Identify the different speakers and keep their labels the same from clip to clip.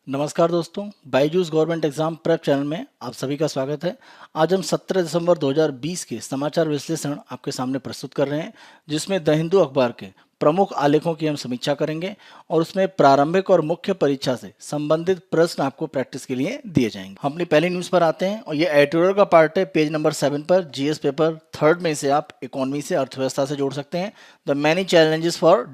Speaker 1: नमस्कार दोस्तों, Byju's government exam prep channel में आप सभी का स्वागत है। आज हम 17 दिसंबर 2020 के समाचार विश्लेषण आपके सामने प्रस्तुत कर रहे हैं, जिसमें द हिंदू अखबार के प्रमुख आलेखों की हम समीक्षा करेंगे और उसमें प्रारंभिक और मुख्य परीक्षा से संबंधित प्रश्न आपको प्रैक्टिस के लिए दिए जाएंगे। हम अपनी पहली न्यूज़ पर आते हैं और ये एडिटोरियल का पार्ट है। पेज नंबर 7 पर जीएस पेपर 3 में इसे आप इकोनॉमी से अर्थव्यवस्था से जोड़ सकते हैं। The many challenges for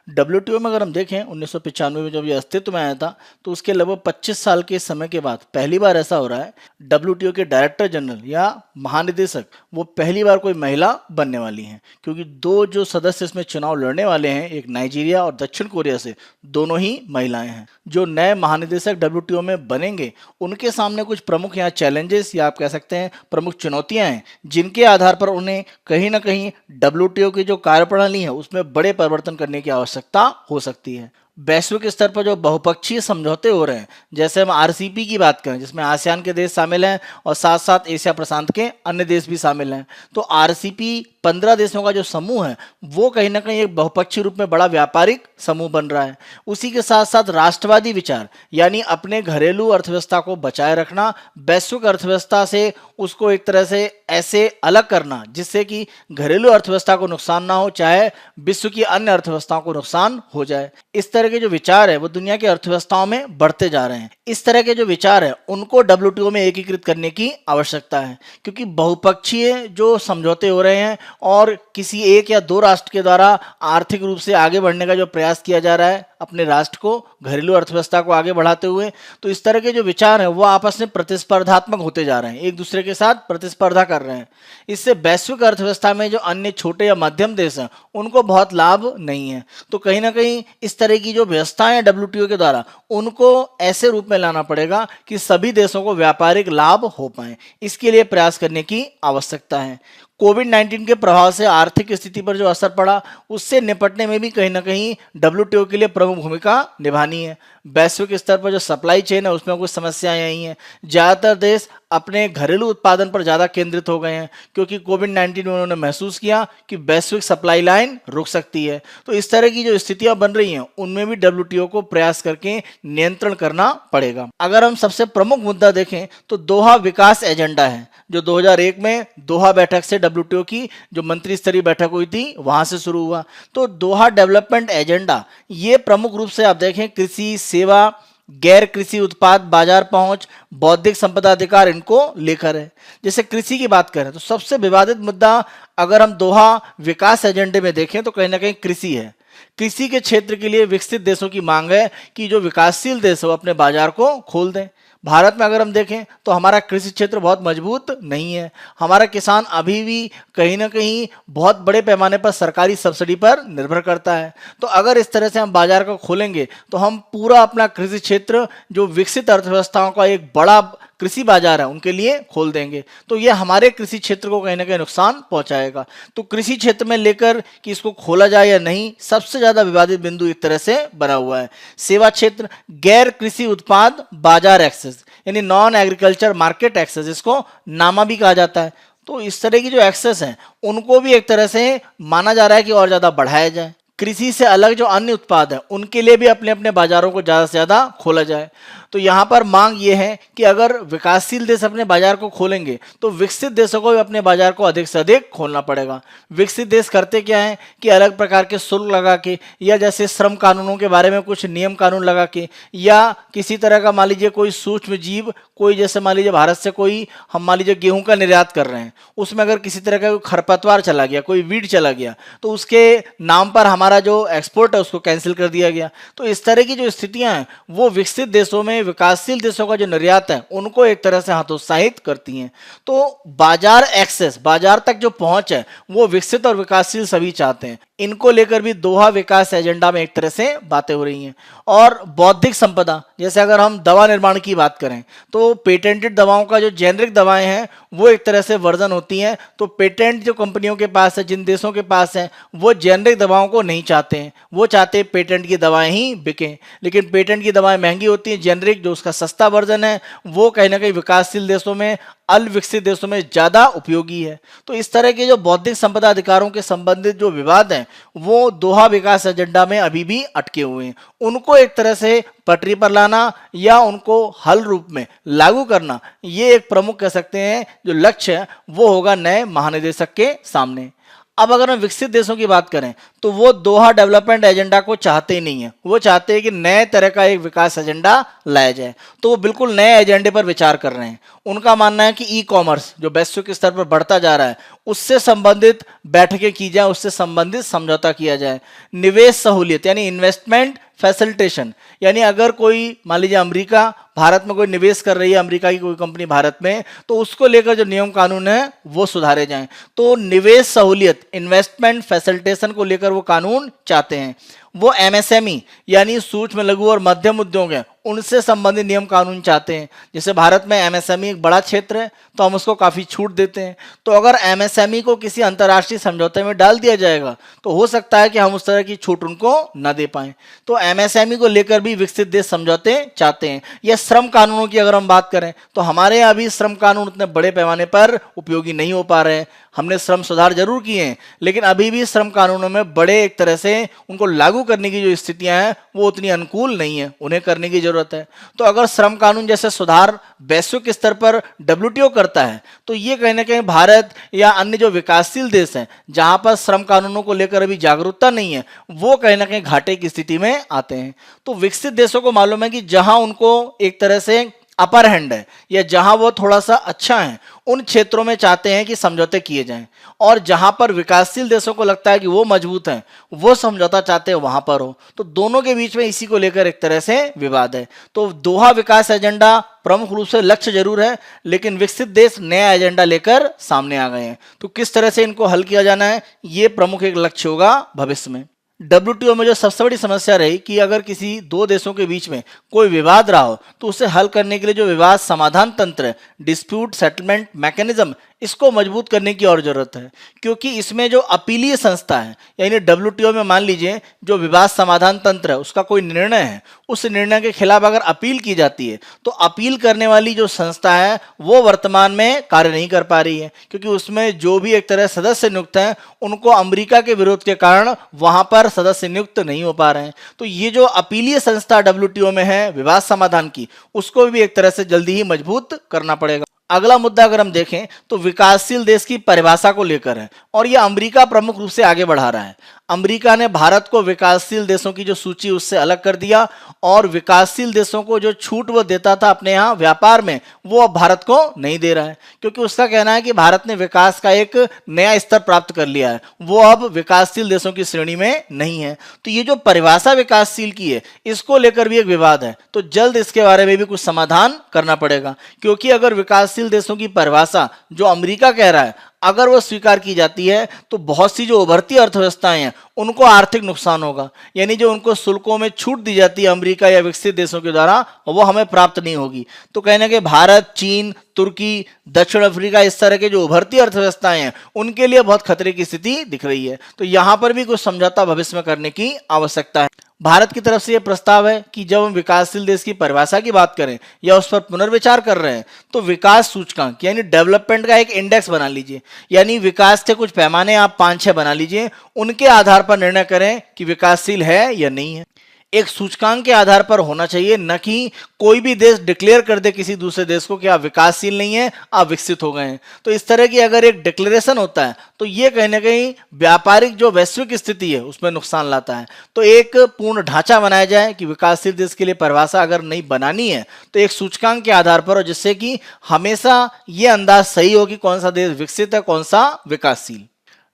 Speaker 1: WTO में अगर हम देखें 1995 में जब ये अस्तित्व में आया था, तो उसके लगभग 25 साल के समय के बाद पहली बार ऐसा हो रहा है डब्ल्यूटीओ के डायरेक्टर जनरल या महानिदेशक वो पहली बार कोई महिला बनने वाली हैं, क्योंकि दो जो सदस्य इसमें चुनाव लड़ने वाले हैं, एक नाइजीरिया और दक्षिण कोरिया से, दोनों ही महिलाएं हैं। जो नए महानिदेशक डब्ल्यूटीओ में बनेंगे उनके सामने कुछ प्रमुख यहाँ चैलेंजेस या आप कह सकते हैं प्रमुख चुनौतियां हैं, जिनके आधार पर उन्हें कहीं ना कहीं डब्ल्यूटीओ की जो कार्यप्रणाली है उसमें बड़े परिवर्तन करने की आवश्यकता हो सकती है। वैश्विक स्तर पर जो बहुपक्षीय समझौते हो रहे हैं, जैसे हम आरसीपी की बात करें जिसमें आसियान के देश शामिल हैं और साथ साथ एशिया प्रशांत के अन्य देश भी शामिल हैं, तो आरसीपी 15 देशों का जो समूह है वो कहीं ना कहीं एक बहुपक्षीय रूप में बड़ा व्यापारिक समूह बन रहा है। उसी के साथ साथ राष्ट्रवादी विचार यानी अपने घरेलू अर्थव्यवस्था को बचाए रखना, वैश्विक अर्थव्यवस्था से उसको एक तरह से ऐसे अलग करना जिससे कि घरेलू अर्थव्यवस्था को नुकसान ना हो, चाहे विश्व की अन्य अर्थव्यवस्थाओं को नुकसान हो जाए। इस तरह के जो विचार है वो दुनिया की अर्थव्यवस्थाओं में बढ़ते जा रहे हैं। इस तरह के जो विचार है उनको डब्ल्यूटीओ में एकीकृत करने की आवश्यकता है, क्योंकि बहुपक्षीय जो समझौते हो रहे हैं और किसी एक या दो राष्ट्र के द्वारा आर्थिक रूप से आगे बढ़ने का जो प्रयास किया जा रहा है अपने राष्ट्र को, घरेलू अर्थव्यवस्था को आगे बढ़ाते हुए, तो इस तरह के जो विचार हैं वो आपस में प्रतिस्पर्धात्मक होते जा रहे हैं, एक दूसरे के साथ प्रतिस्पर्धा कर रहे हैं। इससे वैश्विक अर्थव्यवस्था में जो अन्य छोटे या मध्यम देश हैं उनको बहुत लाभ नहीं है। तो कहीं ना कहीं इस तरह की जो व्यवस्थाएं हैं डब्ल्यूटीओ के द्वारा, उनको ऐसे रूप में लाना पड़ेगा कि सभी देशों को व्यापारिक लाभ हो पाए। इसके लिए प्रयास करने की आवश्यकता है। कोविड-19 के प्रभाव से आर्थिक स्थिति पर जो असर पड़ा उससे निपटने में भी कहीं ना कहीं डब्ल्यूटीओ के लिए प्रमुख भूमिका निभानी है। वैश्विक स्तर पर जो सप्लाई चेन है उसमें कुछ समस्याएं आई हैं। ज़्यादातर देश अपने घरेलू उत्पादन पर ज़्यादा केंद्रित हो गए हैं, क्योंकि कोविड-19 में उन्होंने महसूस किया कि वैश्विक सप्लाई लाइन रुक सकती है। तो इस तरह की जो स्थितियां बन रही हैं उनमें भी डब्ल्यूटीओ को प्रयास करके नियंत्रण करना पड़ेगा। अगर हम सबसे प्रमुख मुद्दा देखें तो दोहा विकास एजेंडा है, जो 2001 में दोहा बैठक से डब्ल्यूटीओ की जो मंत्री स्तरीय बैठक हुई थी वहां से शुरू हुआ। तो दोहा डेवलपमेंट एजेंडा ये प्रमुख रूप से आप देखें कृषि, सेवा, गैर कृषि उत्पाद, बाजार पहुंच, बौद्धिक संपदा अधिकार, इनको लेकर है। जैसे कृषि की बात करें तो सबसे विवादित मुद्दा अगर हम दोहा विकास एजेंडे में देखें तो कहीं ना कहीं कृषि है। कृषि के क्षेत्र के लिए विकसित देशों की मांग है कि जो विकासशील देश है वो अपने बाजार को खोल दें। भारत में अगर हम देखें तो हमारा कृषि क्षेत्र बहुत मजबूत नहीं है। हमारा किसान अभी भी कहीं ना कहीं बहुत बड़े पैमाने पर सरकारी सब्सिडी पर निर्भर करता है। तो अगर इस तरह से हम बाजार को खोलेंगे तो हम पूरा अपना कृषि क्षेत्र जो विकसित अर्थव्यवस्थाओं का एक बड़ा कृषि बाजार है उनके लिए खोल देंगे, तो यह हमारे कृषि क्षेत्र को कहीं ना कहीं नुकसान पहुंचाएगा। तो कृषि क्षेत्र में लेकर कि इसको खोला जाए या नहीं, सबसे ज्यादा विवादित बिंदु एक तरह से बना हुआ है। सेवा क्षेत्र, गैर कृषि उत्पाद बाजार एक्सेस यानी नॉन एग्रीकल्चर मार्केट एक्सेस, इसको नामा भी कहा जाता है। तो इस तरह की जो एक्सेस है उनको भी एक तरह से माना जा रहा है कि और ज्यादा बढ़ाया जाए। कृषि से अलग जो अन्य उत्पाद हैं उनके लिए भी अपने अपने बाजारों को ज़्यादा से ज़्यादा खोला जाए। तो यहाँ पर मांग ये है कि अगर विकासशील देश अपने बाजार को खोलेंगे तो विकसित देशों को भी अपने बाजार को अधिक से अधिक खोलना पड़ेगा। विकसित देश करते क्या हैं कि अलग प्रकार के शुल्क लगा के, या जैसे श्रम कानूनों के बारे में कुछ नियम कानून लगा के, या किसी तरह का मान लीजिए कोई सूक्ष्म जीव, कोई जैसे मान लीजिए भारत से कोई हम मान लीजिए गेहूं का निर्यात कर रहे हैं, उसमें अगर किसी तरह का खरपतवार चला गया, कोई वीड चला गया, तो उसके नाम पर हमारा जो एक्सपोर्ट है उसको कैंसिल कर दिया गया। तो इस तरह की जो स्थितियां हैं वो विकसित देशों में, विकासशील देशों का जो निर्यात है उनको एक तरह से हतोत्साहित करती हैं। तो बाजार एक्सेस, बाजार तक जो पहुंच है वो विकसित और विकासशील सभी चाहते हैं। इनको लेकर भी दोहा विकास एजेंडा में एक तरह से बातें हो रही हैं। और बौद्धिक संपदा, जैसे अगर हम दवा निर्माण की बात करें तो पेटेंटेड दवाओं का जो जेनरिक दवाएं हैं वो एक तरह से वर्जन होती हैं। तो पेटेंट जो कंपनियों के पास है, जिन देशों के पास है, वो जेनरिक दवाओं को नहीं चाहते हैं, वो चाहते हैं पेटेंट की दवाएं ही बिकें। लेकिन पेटेंट की दवाएं महंगी होती हैं, जेनरिक जो उसका सस्ता वर्जन है वो कहीं ना कहीं विकासशील देशों में अल्पविकसित देशों में ज्यादा उपयोगी है। तो इस तरह के जो बौद्धिक संपदा अधिकारों के संबंधित जो विवाद हैं वो दोहा विकास एजेंडा में अभी भी अटके हुए हैं। उनको एक तरह से पटरी पर लाना या उनको हल रूप में लागू करना, ये एक प्रमुख कह सकते हैं जो लक्ष्य है वो होगा नए महानिदेशक के सामने। अब अगर हम विकसित देशों की बात करें तो वो दोहा डेवलपमेंट एजेंडा को चाहते ही नहीं है। वो चाहते हैं कि नए तरह का एक विकास एजेंडा लाया जाए। तो वो बिल्कुल नए एजेंडे पर विचार कर रहे हैं। उनका मानना है कि ई कॉमर्स जो वैश्विक स्तर पर बढ़ता जा रहा है उससे संबंधित बैठकें की जाए, उससे संबंधित समझौता किया जाए। निवेश सहूलियत यानी इन्वेस्टमेंट फैसिलिटेशन, यानी अगर कोई मान लीजिए अमेरिका भारत में कोई निवेश कर रही है, अमेरिका की कोई कंपनी भारत में, तो उसको लेकर जो नियम कानून है वो सुधारे जाएं। तो निवेश सहूलियत इन्वेस्टमेंट फैसिलिटेशन को लेकर वो कानून चाहते हैं। वो एमएसएमई यानी सूक्ष्म लघु और मध्यम उद्योग है उनसे संबंधित नियम कानून चाहते हैं। जैसे भारत में एमएसएमई एक बड़ा क्षेत्र है तो हम उसको काफी छूट देते हैं। तो अगर एमएसएमई को किसी अंतर्राष्ट्रीय समझौते में डाल दिया जाएगा तो हो सकता है कि हम उस तरह की छूट उनको न दे पाएं। तो एमएसएमई को लेकर भी विकसित देश समझौते चाहते हैं। या श्रम कानूनों की अगर हम बात करें तो हमारे यहाँ भी श्रम कानून उतने बड़े पैमाने पर उपयोगी नहीं हो पा रहे हैं। हमने श्रम सुधार जरूर किए हैं लेकिन अभी भी श्रम कानूनों में बड़े एक तरह से उनको लागू करने की जो स्थितियां हैं वो उतनी अनुकूल नहीं है, उन्हें करने की जरूरत है। तो अगर श्रम कानून जैसे सुधार वैश्विक स्तर पर डब्ल्यूटीओ करता है तो ये कहीं ना कहीं भारत या अन्य जो विकासशील देश हैं जहां पर श्रम कानूनों को लेकर अभी जागरूकता नहीं है वो कहीं ना कहीं घाटे की स्थिति में आते हैं। तो विकसित देशों को मालूम है कि जहां उनको एक तरह से अपर हैंड है या जहां वो थोड़ा सा अच्छा है उन क्षेत्रों में चाहते हैं कि समझौते किए जाएं, और जहां पर विकासशील देशों को लगता है कि वो मजबूत हैं वो समझौता चाहते हैं वहां पर हो। तो दोनों के बीच में इसी को लेकर एक तरह से विवाद है। तो दोहा विकास एजेंडा प्रमुख रूप से लक्ष्य जरूर है लेकिन विकसित देश नया एजेंडा लेकर सामने आ गए हैं। तो किस तरह से इनको हल किया जाना है ये प्रमुख एक लक्ष्य होगा भविष्य में। डब्ल्यूटीओ में जो सबसे बड़ी समस्या रही कि अगर किसी दो देशों के बीच में कोई विवाद रहा हो तो उसे हल करने के लिए जो विवाद समाधान तंत्र डिस्प्यूट सेटलमेंट मैकेनिज्म इसको मजबूत करने की और जरूरत है। क्योंकि इसमें जो अपीलीय संस्था है यानी डब्ल्यूटीओ में मान लीजिए जो विवाद समाधान तंत्र है उसका कोई निर्णय है, उस निर्णय के खिलाफ अगर अपील की जाती है तो अपील करने वाली जो संस्था है वो वर्तमान में कार्य नहीं कर पा रही है। क्योंकि उसमें जो भी एक तरह सदस्य नियुक्त हैं उनको अमेरिका के विरोध के कारण वहां पर सदस्य नियुक्त नहीं हो पा रहे हैं। तो ये जो अपीलीय संस्था डब्ल्यूटीओ में है विवाद समाधान की उसको भी एक तरह से जल्दी ही मजबूत करना पड़ेगा। अगला मुद्दा अगर हम देखें तो विकासशील देश की परिभाषा को लेकर है और यह अमेरिका प्रमुख रूप से आगे बढ़ा रहा है। अमेरिका ने भारत को विकासशील देशों की जो सूची उससे अलग कर दिया और विकासशील देशों को जो छूट वो देता था अपने यहाँ व्यापार में वो अब भारत को नहीं दे रहा है। क्योंकि उसका कहना है कि भारत ने विकास का एक नया स्तर प्राप्त कर लिया है, वो अब विकासशील देशों की श्रेणी में नहीं है। तो ये जो परिभाषा विकासशील की है इसको लेकर भी एक विवाद है। तो जल्द इसके बारे में भी कुछ समाधान करना पड़ेगा। क्योंकि अगर विकासशील देशों की परिभाषा जो अमेरिका कह रहा है अगर वो स्वीकार की जाती है तो बहुत सी जो उभरती अर्थव्यवस्थाएं हैं उनको आर्थिक नुकसान होगा। यानी जो उनको शुल्कों में छूट दी जाती है अमेरिका या विकसित देशों के द्वारा वो हमें प्राप्त नहीं होगी। तो कहने के भारत, चीन, तुर्की, दक्षिण अफ्रीका इस तरह के जो उभरती अर्थव्यवस्थाएं हैं उनके लिए बहुत खतरे की स्थिति दिख रही है। तो यहां पर भी कुछ समझौता भविष्य में करने की आवश्यकता है। भारत की तरफ से यह प्रस्ताव है कि जब हम विकासशील देश की परिभाषा की बात करें या उस पर पुनर्विचार कर रहे हैं तो विकास सूचकांक यानी डेवलपमेंट का एक इंडेक्स बना लीजिए। यानी विकास के कुछ पैमाने आप 5-6 बना लीजिए, उनके आधार पर निर्णय करें कि विकासशील है या नहीं है। एक सूचकांक के आधार पर होना चाहिए, न कि कोई भी देश डिक्लेयर कर दे किसी दूसरे देश को कि आप विकासशील नहीं है, आप विकसित हो गए हैं। तो इस तरह की अगर एक डिक्लेरेशन होता है तो ये कहीं ना कहीं व्यापारिक जो वैश्विक स्थिति है उसमें नुकसान लाता है। तो एक पूर्ण ढांचा बनाया जाए कि विकासशील देश के लिए परिभाषा अगर नहीं बनानी है तो एक सूचकांक के आधार पर, और जिससे कि हमेशा ये अंदाज सही हो कि कौन सा देश विकसित है कौन सा विकासशील।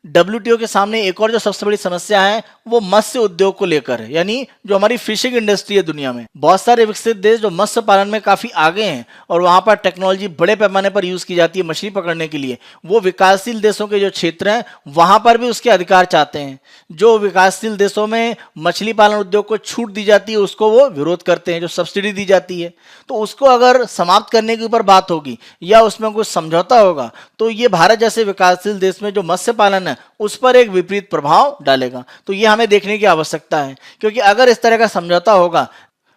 Speaker 1: डब्ल्यूटीओ के सामने एक और जो सबसे बड़ी समस्या है वो मत्स्य उद्योग को लेकर है। यानी जो हमारी फिशिंग इंडस्ट्री है दुनिया में, बहुत सारे विकसित देश जो मत्स्य पालन में काफी आगे हैं और वहां पर टेक्नोलॉजी बड़े पैमाने पर यूज की जाती है मछली पकड़ने के लिए, वो विकासशील देशों के जो क्षेत्र हैं वहां पर भी उसके अधिकार चाहते हैं। जो विकासशील देशों में मछली पालन उद्योग को छूट दी जाती है उसको वो विरोध करते हैं, जो सब्सिडी दी जाती है। तो उसको अगर समाप्त करने के ऊपर बात होगी या उसमें कुछ समझौता होगा तो ये भारत जैसे विकासशील देश में जो मत्स्य पालन है उस पर एक विपरीत प्रभाव डालेगा। तो ये हमें देखने की आवश्यकता है। क्योंकि अगर इस तरह का समझौता होगा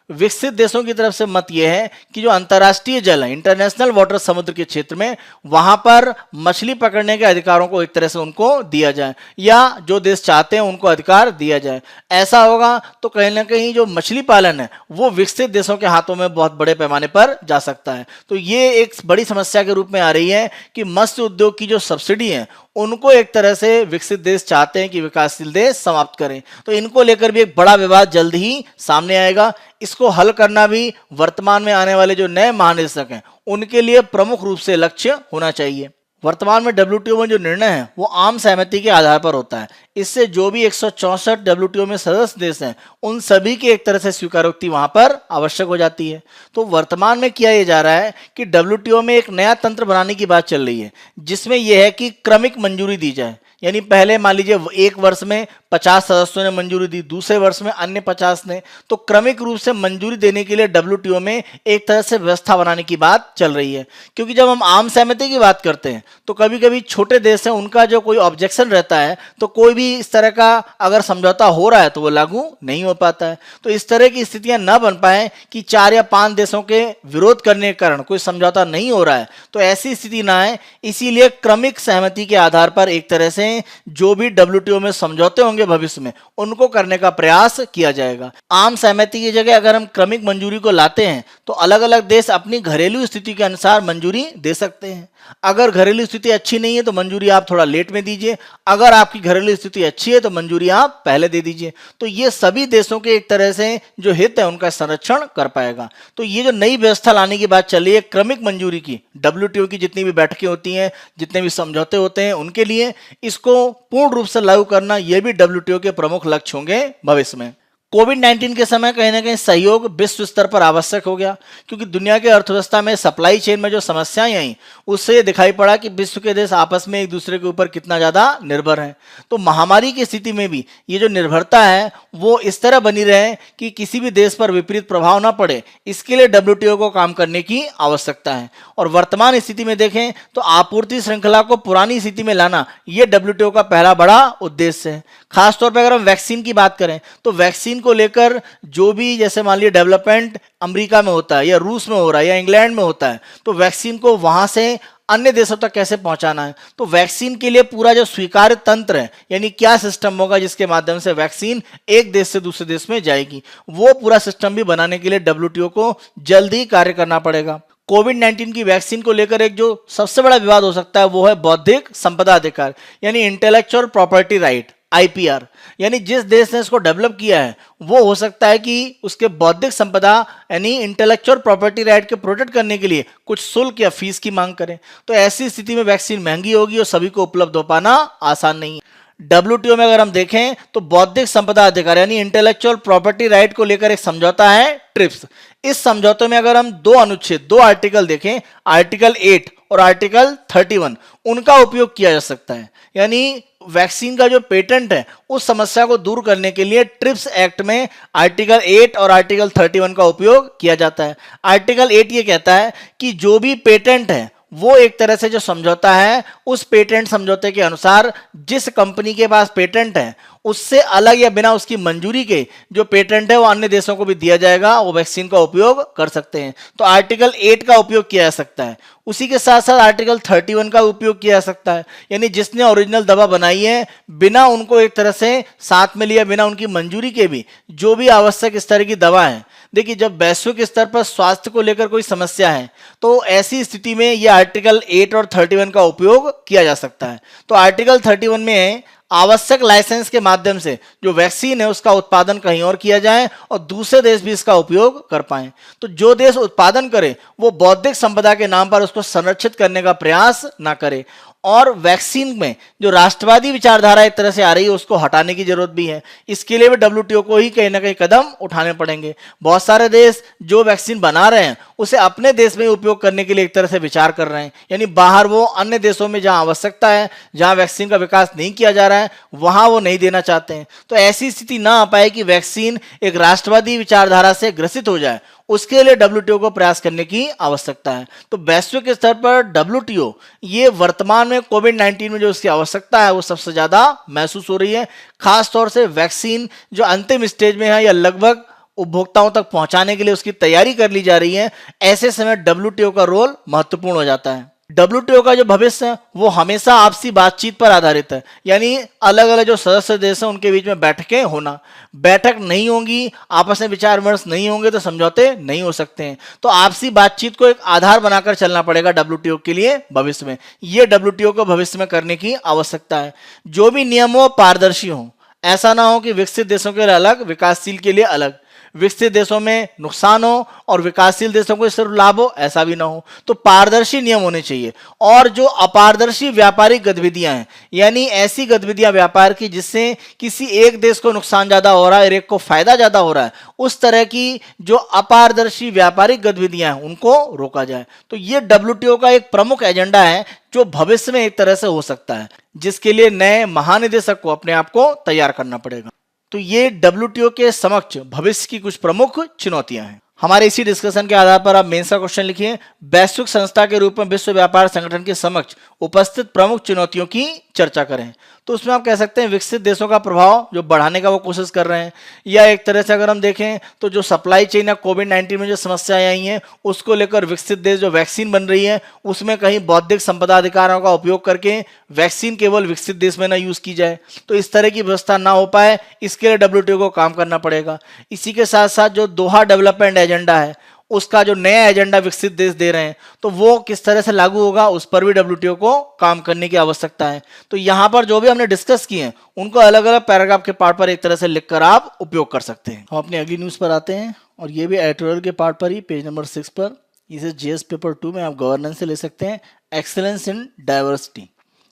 Speaker 1: विकसित देशों की तरफ से मत यह है कि जो अंतर्राष्ट्रीय जल है, इंटरनेशनल वाटर, समुद्र के क्षेत्र में, वहां पर मछली पकड़ने के अधिकारों को एक तरह से उनको दिया जाए, या जो देश चाहते हैं उनको अधिकार दिया जाए। ऐसा होगा तो कहीं ना कहीं जो मछली पालन है वो विकसित देशों के हाथों में बहुत बड़े पैमाने पर जा सकता है। तो ये एक बड़ी समस्या के रूप में आ रही है कि मत्स्य उद्योग की जो सब्सिडी है उनको एक तरह से विकसित देश चाहते हैं कि विकासशील देश समाप्त करें। तो इनको लेकर भी एक बड़ा विवाद जल्द ही सामने आएगा। इसको हल करना भी वर्तमान में आने वाले जो नए महानिदेशक हैं उनके लिए प्रमुख रूप से लक्ष्य होना चाहिए। वर्तमान में डब्ल्यूटीओ में जो निर्णय है वो आम सहमति के आधार पर होता है। इससे जो भी 164 डब्ल्यूटीओ में सदस्य देश हैं उन सभी की एक तरह से स्वीकारोक्ति वहां पर आवश्यक हो जाती है। तो वर्तमान में किया जा रहा है कि डब्ल्यूटीओ में एक नया तंत्र बनाने की बात चल रही है, जिसमें यह है कि क्रमिक मंजूरी दी जाए। यानी पहले मान लीजिए एक वर्ष में 50 सदस्यों ने मंजूरी दी, दूसरे वर्ष में अन्य 50 ने, तो क्रमिक रूप से मंजूरी देने के लिए डब्ल्यूटीओ में एक तरह से व्यवस्था बनाने की बात चल रही है। क्योंकि जब हम आम सहमति की बात करते हैं तो कभी कभी छोटे देश हैं, उनका जो कोई ऑब्जेक्शन रहता है तो कोई भी इस तरह का अगर समझौता हो रहा है तो वो लागू नहीं हो पाता है। तो इस तरह की स्थितियां न बन पाए कि 4 या 5 देशों के विरोध करने के कारण कोई समझौता नहीं हो रहा है, तो ऐसी स्थिति ना आए, इसीलिए क्रमिक सहमति के आधार पर एक तरह से जो भी डब्ल्यूटीओ में समझौते होंगे भविष्य में उनको करने का प्रयास किया जाएगा। आम सहमति की जगह अगर हम क्रमिक मंजूरी को लाते हैं तो अलग अलग देश अपनी घरेलू स्थिति के अनुसार मंजूरी दे सकते हैं। अगर घरेलू स्थिति अच्छी नहीं है तो मंजूरी आप थोड़ा लेट में दीजिए, अगर आपकी घरेलू स्थिति अच्छी है तो मंजूरी आप पहले दे दीजिए। तो ये सभी देशों के एक तरह से जो हित है उनका संरक्षण कर पाएगा। तो ये जो नई व्यवस्था लाने की बात चल रही है क्रमिक मंजूरी की, डब्ल्यूटीओ की जितनी भी बैठकें होती हैं, जितने भी समझौते होते हैं उनके लिए इसको पूर्ण रूप से लागू करना, यह भी डब्ल्यूटीओ के प्रमुख लक्ष्य होंगे भविष्य में। कोविड-19 के समय कहीं ना कहीं सहयोग विश्व स्तर पर आवश्यक हो गया, क्योंकि दुनिया के अर्थव्यवस्था में सप्लाई चेन में जो समस्याएं आई उससे दिखाई पड़ा कि विश्व के देश आपस में एक दूसरे के ऊपर कितना ज़्यादा निर्भर हैं। तो महामारी की स्थिति में भी ये जो निर्भरता है वो इस तरह बनी रहे कि किसी भी देश पर विपरीत प्रभाव ना पड़े, इसके लिए डब्ल्यूटीओ को काम करने की आवश्यकता है। और वर्तमान स्थिति में देखें तो आपूर्ति श्रृंखला को पुरानी स्थिति में लाना ये डब्ल्यूटीओ का पहला बड़ा उद्देश्य है। खासतौर पर अगर हम वैक्सीन की बात करें तो वैक्सीन को लेकर जो भी जैसे मान लीजिए डेवलपमेंट अमेरिका में होता है या रूस में हो रहा है या इंग्लैंड में होता है, तो वैक्सीन को वहां से अन्य देशों तक कैसे पहुंचाना है, तो वैक्सीन के लिए पूरा जो स्वीकार्य तंत्र है, यानी क्या सिस्टम होगा जिसके माध्यम से वैक्सीन एक देश से दूसरे देश में जाएगी, वो पूरा सिस्टम भी बनाने के लिए डब्ल्यूटीओ को जल्दी कार्य करना पड़ेगा। कोविड-19 की वैक्सीन को लेकर एक जो सबसे बड़ा विवाद हो सकता है वो है बौद्धिक संपदा अधिकार, यानी इंटेलेक्चुअल प्रॉपर्टी राइट, आईपीआर। यानी जिस देश ने इसको डेवलप किया है वो हो सकता है कि उसके बौद्धिक संपदा यानी इंटेलेक्चुअल प्रॉपर्टी राइट के प्रोटेक्ट करने के लिए कुछ शुल्क या फीस की मांग करें। तो ऐसी स्थिति में वैक्सीन महंगी होगी और सभी को उपलब्ध हो पाना आसान नहीं है। डब्ल्यूटीओ में अगर हम देखें तो बौद्धिक संपदा अधिकार यानी इंटेलेक्चुअल प्रॉपर्टी राइट को लेकर एक समझौता है, ट्रिप्स। इस समझौते में अगर हम दो अनुच्छेद, दो आर्टिकल देखें, आर्टिकल 8 और आर्टिकल 31, उनका उपयोग किया जा सकता है। यानी वैक्सीन का जो पेटेंट है उस समस्या को दूर करने के लिए ट्रिप्स एक्ट में आर्टिकल 8 और आर्टिकल 31 का उपयोग किया जाता है। आर्टिकल 8 ये कहता है कि जो भी पेटेंट है वो एक तरह से जो समझौता है उस पेटेंट समझौते के अनुसार जिस कंपनी के पास पेटेंट है उससे अलग या बिना उसकी मंजूरी के जो पेटेंट है वो अन्य देशों को भी दिया जाएगा, वो वैक्सीन का उपयोग कर सकते हैं। तो आर्टिकल 8 का उपयोग किया जा सकता है। उसी के साथ साथ आर्टिकल 31 का उपयोग किया जा सकता है, यानी जिसने ओरिजिनल दवा बनाई है बिना उनको एक तरह से साथ में लिया, बिना उनकी मंजूरी के भी जो भी आवश्यक इस तरह की दवा है। देखिए जब वैश्विक स्तर पर स्वास्थ्य को लेकर कोई समस्या है तो ऐसी स्थिति में यह आर्टिकल 8 और 31 का उपयोग किया जा सकता है। तो आर्टिकल 31 में आवश्यक लाइसेंस के माध्यम से जो वैक्सीन है उसका उत्पादन कहीं और किया जाए और दूसरे देश भी इसका उपयोग कर पाएं। तो जो देश उत्पादन करे वो बौद्धिक संपदा के नाम पर उसको संरक्षित करने का प्रयास ना करे। और वैक्सीन में जो राष्ट्रवादी विचारधारा एक तरह से आ रही है उसको हटाने की जरूरत भी है। इसके लिए भी डब्ल्यूटीओ को ही कहीं ना कहीं कदम उठाने पड़ेंगे। बहुत सारे देश जो वैक्सीन बना रहे हैं उसे अपने देश में उपयोग करने के लिए एक तरह से विचार कर रहे हैं, यानी बाहर वो अन्य देशों में जहां आवश्यकता है, जहां वैक्सीन का विकास नहीं किया जा रहा है वहां वो नहीं देना चाहते हैं। तो ऐसी स्थिति ना आ पाए कि वैक्सीन एक राष्ट्रवादी विचारधारा से ग्रसित हो जाए, उसके लिए डब्ल्यूटीओ को प्रयास करने की आवश्यकता है। तो वैश्विक स्तर पर डब्ल्यूटीओ ये वर्तमान में कोविड-19 में जो उसकी आवश्यकता है वो सबसे ज्यादा महसूस हो रही है। खास तौर से वैक्सीन जो अंतिम स्टेज में है या लगभग उपभोक्ताओं तक पहुंचाने के लिए उसकी तैयारी कर ली जा रही है, ऐसे समय डब्ल्यूटीओ का रोल महत्वपूर्ण हो जाता है। डब्ल्यूटीओ का जो भविष्य है वो हमेशा आपसी बातचीत पर आधारित है, यानी अलग अलग जो सदस्य देश हैं उनके बीच में बैठकें होना। बैठक नहीं होंगी, आपस में विचार विमर्श नहीं होंगे तो समझौते नहीं हो सकते हैं। तो आपसी बातचीत को एक आधार बनाकर चलना पड़ेगा डब्ल्यूटीओ के लिए भविष्य में। ये डब्ल्यूटीओ को भविष्य में करने की आवश्यकता है। जो भी नियम हो पारदर्शी हो, ऐसा ना हो कि विकसित देशों के लिए अलग, विकासशील के लिए अलग, विकसित देशों में नुकसान हो और विकासशील देशों को सिर्फ लाभ हो, ऐसा भी ना हो। तो पारदर्शी नियम होने चाहिए। और जो अपारदर्शी व्यापारिक गतिविधियां हैं, यानी ऐसी गतिविधियां व्यापार की जिससे किसी एक देश को नुकसान ज्यादा हो रहा है और एक को फायदा ज्यादा हो रहा है, उस तरह की जो अपारदर्शी व्यापारिक गतिविधियां हैं उनको रोका जाए। तो ये डब्ल्यूटीओ का एक प्रमुख एजेंडा है जो भविष्य में एक तरह से हो सकता है, जिसके लिए नए महानिदेशक को अपने आप को तैयार करना पड़ेगा। तो ये डब्ल्यूटीओ के समक्ष भविष्य की कुछ प्रमुख चुनौतियां हैं। हमारे इसी डिस्कशन के आधार पर आप मेंस का क्वेश्चन लिखिए। वैश्विक संस्था के रूप में विश्व व्यापार संगठन के समक्ष उपस्थित प्रमुख चुनौतियों की चर्चा करें। तो उसमें आप कह सकते हैं विकसित देशों का प्रभाव जो बढ़ाने का वो कोशिश कर रहे हैं, या एक तरह से अगर हम देखें तो जो सप्लाई चेन या कोविड-19 में जो समस्याएं आई हैं उसको लेकर विकसित देश जो वैक्सीन बन रही है उसमें कहीं बौद्धिक संपदा अधिकारों का उपयोग करके वैक्सीन केवल विकसित देश में ना यूज की जाए, तो इस तरह की व्यवस्था ना हो पाए, इसके लिए डब्ल्यूटीओ को काम करना पड़ेगा। इसी के साथ साथ जो दोहा डेवलपमेंट एजेंडा है उसका जो नया एजेंडा विकसित देश दे रहे हैं तो वो किस तरह से लागू होगा, उस पर भी डब्ल्यूटीओ को काम करने की आवश्यकता है। तो यहाँ पर जो भी हमने डिस्कस किए हैं उनको अलग अलग पैराग्राफ के पार्ट पर एक तरह से लिखकर आप उपयोग कर सकते हैं। हम अपनी अगली न्यूज़ पर आते हैं और ये भी एडिटोरियल के पार्ट पर ही, पेज नंबर 6 पर। इसे जीएस पेपर 2 में आप गवर्नेंस से ले सकते हैं, एक्सेलेंस इन डाइवर्सिटी।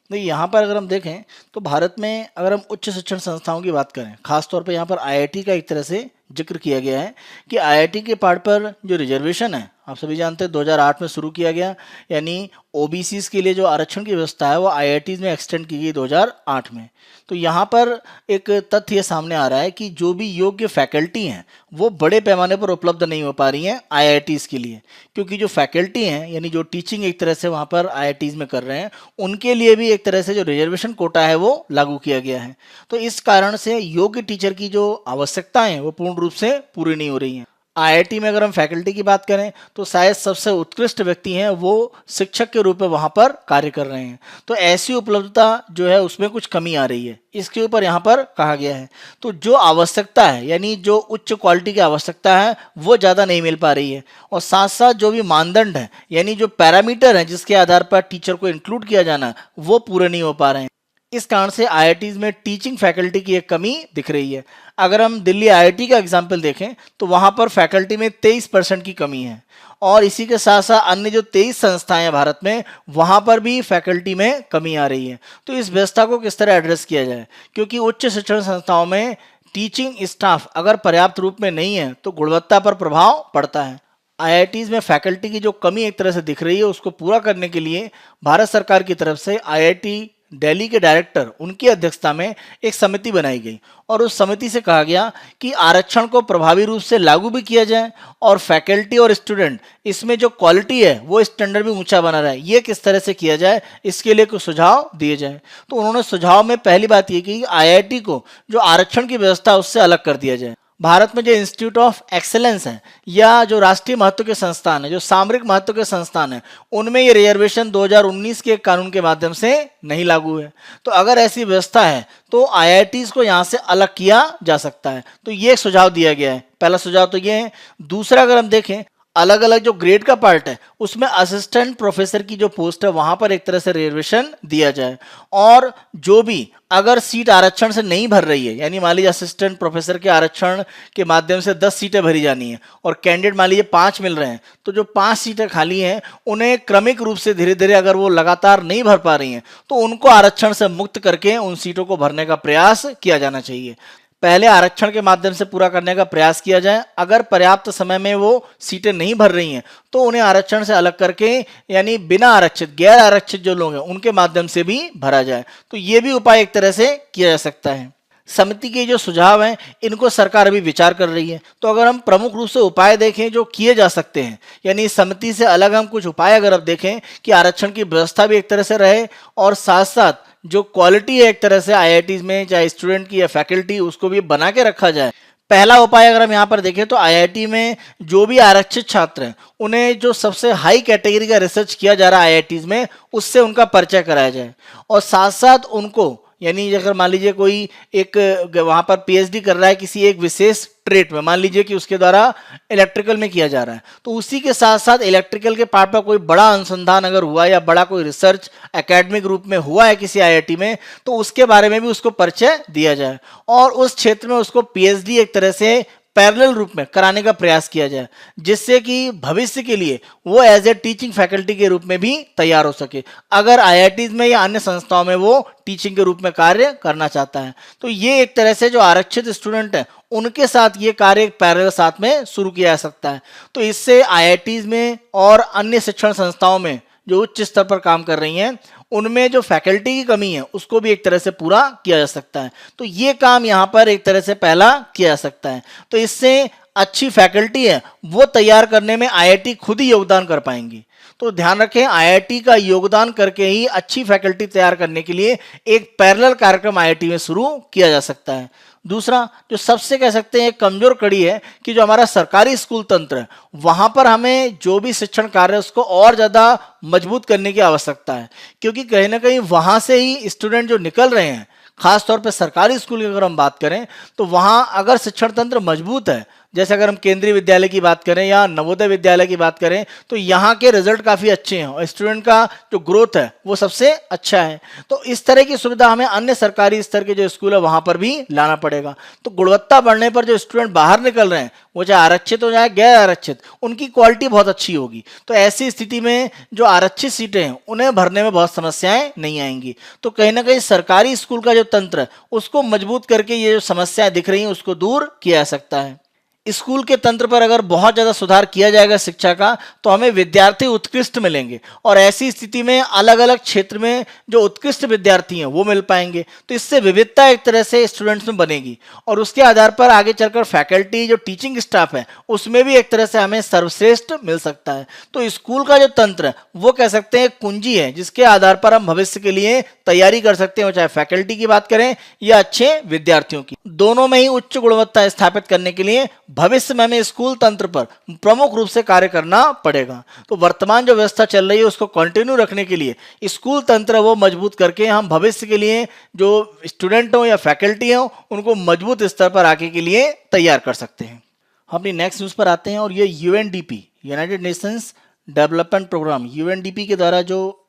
Speaker 1: तो यहाँ पर अगर हम देखें तो भारत में अगर हम उच्च शिक्षण संस्थाओं की बात करें, खासतौर पर यहाँ पर आईआईटी का एक तरह से जिक्र किया गया है कि आईआईटी के पार्ट पर जो रिजर्वेशन है आप सभी जानते हैं 2008 में शुरू किया गया, यानी ओबीसीज के लिए जो आरक्षण की व्यवस्था है वो आईआईटीज में एक्सटेंड की गई 2008 में। तो यहाँ पर एक तथ्य सामने आ रहा है कि जो भी योग्य फैकल्टी हैं वो बड़े पैमाने पर उपलब्ध नहीं हो पा रही हैं आईआईटीज के लिए, क्योंकि जो फैकल्टी हैं यानी जो टीचिंग एक तरह से वहाँ पर आईआईटीज में कर रहे हैं उनके लिए भी एक तरह से जो रिजर्वेशन कोटा है वो लागू किया गया है। तो इस कारण से योग्य टीचर की जो आवश्यकताएं हैं वो पूर्ण रूप से पूरी नहीं हो रही हैं। आईआईटी में अगर हम फैकल्टी की बात करें तो शायद सबसे उत्कृष्ट व्यक्ति हैं वो शिक्षक के रूप में वहाँ पर कार्य कर रहे हैं। तो ऐसी उपलब्धता जो है उसमें कुछ कमी आ रही है, इसके ऊपर यहाँ पर कहा गया है। तो जो आवश्यकता है यानी जो उच्च क्वालिटी की आवश्यकता है वो ज़्यादा नहीं मिल पा रही है, और साथ साथ जो भी मानदंड है यानी जो पैरामीटर है जिसके आधार पर टीचर को इंक्लूड किया जाना है वो पूरे नहीं हो पा रहे हैं। इस कारण से आईआईटीज में टीचिंग फैकल्टी की एक कमी दिख रही है। अगर हम दिल्ली आईआईटी का एग्जाम्पल देखें तो वहाँ पर फैकल्टी में 23% की कमी है, और इसी के साथ साथ अन्य जो 23 संस्थाएं हैं भारत में वहाँ पर भी फैकल्टी में कमी आ रही है। तो इस व्यवस्था को किस तरह एड्रेस किया जाए, क्योंकि उच्च शिक्षण संस्थाओं में टीचिंग स्टाफ अगर पर्याप्त रूप में नहीं है तो गुणवत्ता पर प्रभाव पड़ता है। आईआईटीज में फैकल्टी की जो कमी एक तरह से दिख रही है उसको पूरा करने के लिए भारत सरकार की तरफ से आईआईटी दिल्ली के डायरेक्टर उनकी अध्यक्षता में एक समिति बनाई गई, और उस समिति से कहा गया कि आरक्षण को प्रभावी रूप से लागू भी किया जाए और फैकल्टी और स्टूडेंट इसमें जो क्वालिटी है वो स्टैंडर्ड भी ऊंचा बना रहा है, ये किस तरह से किया जाए इसके लिए कुछ सुझाव दिए जाए। तो उन्होंने सुझाव में पहली बात ये की आईआईटी को जो आरक्षण की व्यवस्था उससे अलग कर दिया जाए। भारत में जो इंस्टीट्यूट ऑफ एक्सेलेंस है या जो राष्ट्रीय महत्व के संस्थान है, जो सामरिक महत्व के संस्थान है, उनमें ये रिजर्वेशन 2019 के कानून के माध्यम से नहीं लागू है। तो अगर ऐसी व्यवस्था है तो आईआईटीज को यहाँ से अलग किया जा सकता है। तो ये सुझाव दिया गया है, पहला सुझाव तो ये है। दूसरा अगर हम देखें अलग अलग जो ग्रेड का पार्ट है उसमें असिस्टेंट प्रोफेसर की जो पोस्ट है वहां पर एक तरह से रिजर्वेशन दिया जाए, और जो भी अगर सीट आरक्षण से नहीं भर रही है, यानी मान लीजिए असिस्टेंट प्रोफेसर के आरक्षण के माध्यम से 10 सीटें भरी जानी है और कैंडिडेट मान लीजिए 5 मिल रहे हैं, तो जो 5 सीटें खाली हैं उन्हें क्रमिक रूप से धीरे धीरे अगर वो लगातार नहीं भर पा रही हैं तो उनको आरक्षण से मुक्त करके उन सीटों को भरने का प्रयास किया जाना चाहिए। पहले आरक्षण के माध्यम से पूरा करने का प्रयास किया जाए, अगर पर्याप्त समय में वो सीटें नहीं भर रही हैं तो उन्हें आरक्षण से अलग करके यानी बिना आरक्षित गैर आरक्षित जो लोग हैं उनके माध्यम से भी भरा जाए। तो ये भी उपाय एक तरह से किया जा सकता है। समिति के जो सुझाव हैं इनको सरकार अभी विचार कर रही है। तो अगर हम प्रमुख रूप से उपाय देखें जो किए जा सकते हैं, यानी समिति से अलग हम कुछ उपाय अगर अब देखें कि आरक्षण की व्यवस्था भी एक तरह से रहे और साथ साथ जो क्वालिटी है एक तरह से आईआईटीज में चाहे स्टूडेंट की या फैकल्टी उसको भी बना के रखा जाए। पहला उपाय अगर हम यहाँ पर देखें तो आईआईटी में जो भी आरक्षित छात्र हैं उन्हें जो सबसे हाई कैटेगरी का रिसर्च किया जा रहा है आईआईटीज में, उससे उनका परिचय कराया जाए। और साथ साथ उनको, यानी अगर मान लीजिए कोई एक वहाँ पर पीएचडी कर रहा है किसी एक विशेष ट्रेड में, मान लीजिए कि उसके द्वारा इलेक्ट्रिकल में किया जा रहा है, तो उसी के साथ साथ इलेक्ट्रिकल के पार्ट पर कोई बड़ा अनुसंधान अगर हुआ या बड़ा कोई रिसर्च एकेडमिक रूप में हुआ है किसी आईआईटी में, तो उसके बारे में भी उसको परिचय दिया जाए और उस क्षेत्र में उसको पीएचडी एक तरह से पैरेलल रूप में कराने का प्रयास किया जाए, जिससे कि भविष्य के लिए वो एज ए टीचिंग फैकल्टी के रूप में भी तैयार हो सके, अगर आईआईटीज में या अन्य संस्थाओं में वो टीचिंग के रूप में कार्य करना चाहता है। तो ये एक तरह से जो आरक्षित स्टूडेंट है उनके साथ ये कार्य पैरेलल साथ में शुरू किया जा सकता है। तो इससे आईआईटीज में और अन्य शिक्षण संस्थाओं में जो उच्च स्तर पर काम कर रही हैं उनमें जो फैकल्टी की कमी है उसको भी एक तरह से पूरा किया जा सकता है। तो ये काम यहाँ पर एक तरह से पहला किया जा सकता है। तो इससे अच्छी फैकल्टी है वो तैयार करने में आईआईटी खुद ही योगदान कर पाएंगी। तो ध्यान रखें, आईआईटी का योगदान करके ही अच्छी फैकल्टी तैयार करने के लिए एक पैरेलल कार्यक्रम आईआईटी में शुरू किया जा सकता है। दूसरा जो सबसे कह सकते हैं एक कमजोर कड़ी है कि जो हमारा सरकारी स्कूल तंत्र है वहां पर हमें जो भी शिक्षण कार्य है उसको और ज्यादा मजबूत करने की आवश्यकता है, क्योंकि कहीं ना कहीं वहां से ही स्टूडेंट जो निकल रहे हैं, खासतौर पर सरकारी स्कूल की अगर हम बात करें तो वहां अगर शिक्षण तंत्र मजबूत है, जैसे अगर हम केंद्रीय विद्यालय की बात करें या नवोदय विद्यालय की बात करें, तो यहाँ के रिजल्ट काफ़ी अच्छे हैं और स्टूडेंट का जो ग्रोथ है वो सबसे अच्छा है। तो इस तरह की सुविधा हमें अन्य सरकारी स्तर के जो स्कूल है वहाँ पर भी लाना पड़ेगा। तो गुणवत्ता बढ़ने पर जो स्टूडेंट बाहर निकल रहे हैं वो चाहे आरक्षित हो चाहे गैर आरक्षित, उनकी क्वालिटी बहुत अच्छी होगी। तो ऐसी स्थिति में जो आरक्षित सीटें हैं उन्हें भरने में बहुत समस्याएं नहीं आएंगी। तो कहीं ना कहीं सरकारी स्कूल का जो तंत्र है उसको मजबूत करके ये जो समस्याएं दिख रही हैं उसको दूर किया जा सकता है। स्कूल के तंत्र पर अगर बहुत ज़्यादा सुधार किया जाएगा शिक्षा का, तो हमें विद्यार्थी उत्कृष्ट मिलेंगे और ऐसी स्थिति में अलग अलग क्षेत्र में जो उत्कृष्ट विद्यार्थी हैं वो मिल पाएंगे। तो इससे विविधता एक तरह से स्टूडेंट्स में बनेगी और उसके आधार पर आगे चलकर फैकल्टी जो टीचिंग स्टाफ है उसमें भी एक तरह से हमें सर्वश्रेष्ठ मिल सकता है। तो स्कूल का जो तंत्र है वो कह सकते हैं एक कुंजी है जिसके आधार पर हम भविष्य के लिए तैयारी कर सकते हैं, चाहे फैकल्टी की बात करें या अच्छे विद्यार्थियों की। दोनों में ही उच्च गुणवत्ता स्थापित करने के लिए भविष्य में हमें स्कूल तंत्र पर प्रमुख रूप से कार्य करना पड़ेगा। तो वर्तमान जो व्यवस्था चल रही है उसको कंटिन्यू रखने के लिए स्कूल तंत्र वो मजबूत करके हम भविष्य के लिए जो स्टूडेंट हो या फैकल्टी हो उनको मजबूत स्तर पर आगे के लिए तैयार कर सकते हैं। हम अपनी नेक्स्ट न्यूज़ पर आते हैं और ये UNDP, United Nations development programme, UNDP के द्वारा जो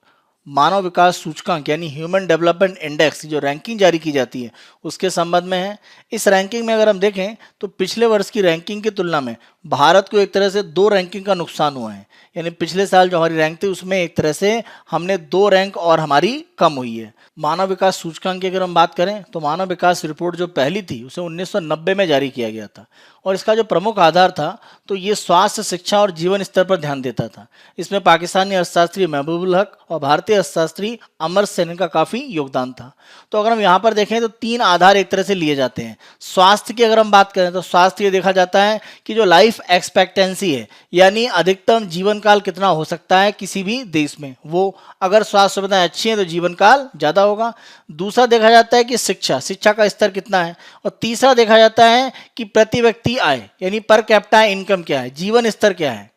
Speaker 1: मानव विकास सूचकांक यानी ह्यूमन डेवलपमेंट इंडेक्स की जो रैंकिंग जारी की जाती है उसके संबंध में है। इस रैंकिंग में अगर हम देखें तो पिछले वर्ष की रैंकिंग की तुलना में भारत को एक तरह से 2 रैंकिंग का नुकसान हुआ है। यानी पिछले साल जो हमारी रैंक थी उसमें एक तरह से हमने 2 रैंक और हमारी कम हुई है। मानव विकास सूचकांक की अगर हम बात करें तो मानव विकास रिपोर्ट जो पहली थी उसे 1990 में जारी किया गया था और इसका जो प्रमुख आधार था तो ये स्वास्थ्य, शिक्षा और जीवन स्तर पर ध्यान देता था। इसमें पाकिस्तानी अर्थशास्त्री महबूबुल हक और भारतीय अर्थशास्त्री अमर सेन का काफ़ी योगदान था। तो अगर हम यहाँ पर देखें तो 3 आधार एक तरह से लिए जाते हैं। स्वास्थ्य की अगर हम बात करें तो स्वास्थ्य ये देखा जाता है कि जो लाइफ एक्सपेक्टेंसी है यानी अधिकतम जीवन काल कितना हो सकता है किसी भी देश में, वो अगर स्वास्थ्य सुविधाएं अच्छी हैं तो जीवन काल ज़्यादा होगा। दूसरा देखा जाता है कि शिक्षा का स्तर कितना है और तीसरा देखा जाता है कि प्रति व्यक्ति आय यानी पर कैपिटा इनकम क्या है, जीवन स्तर क्या है।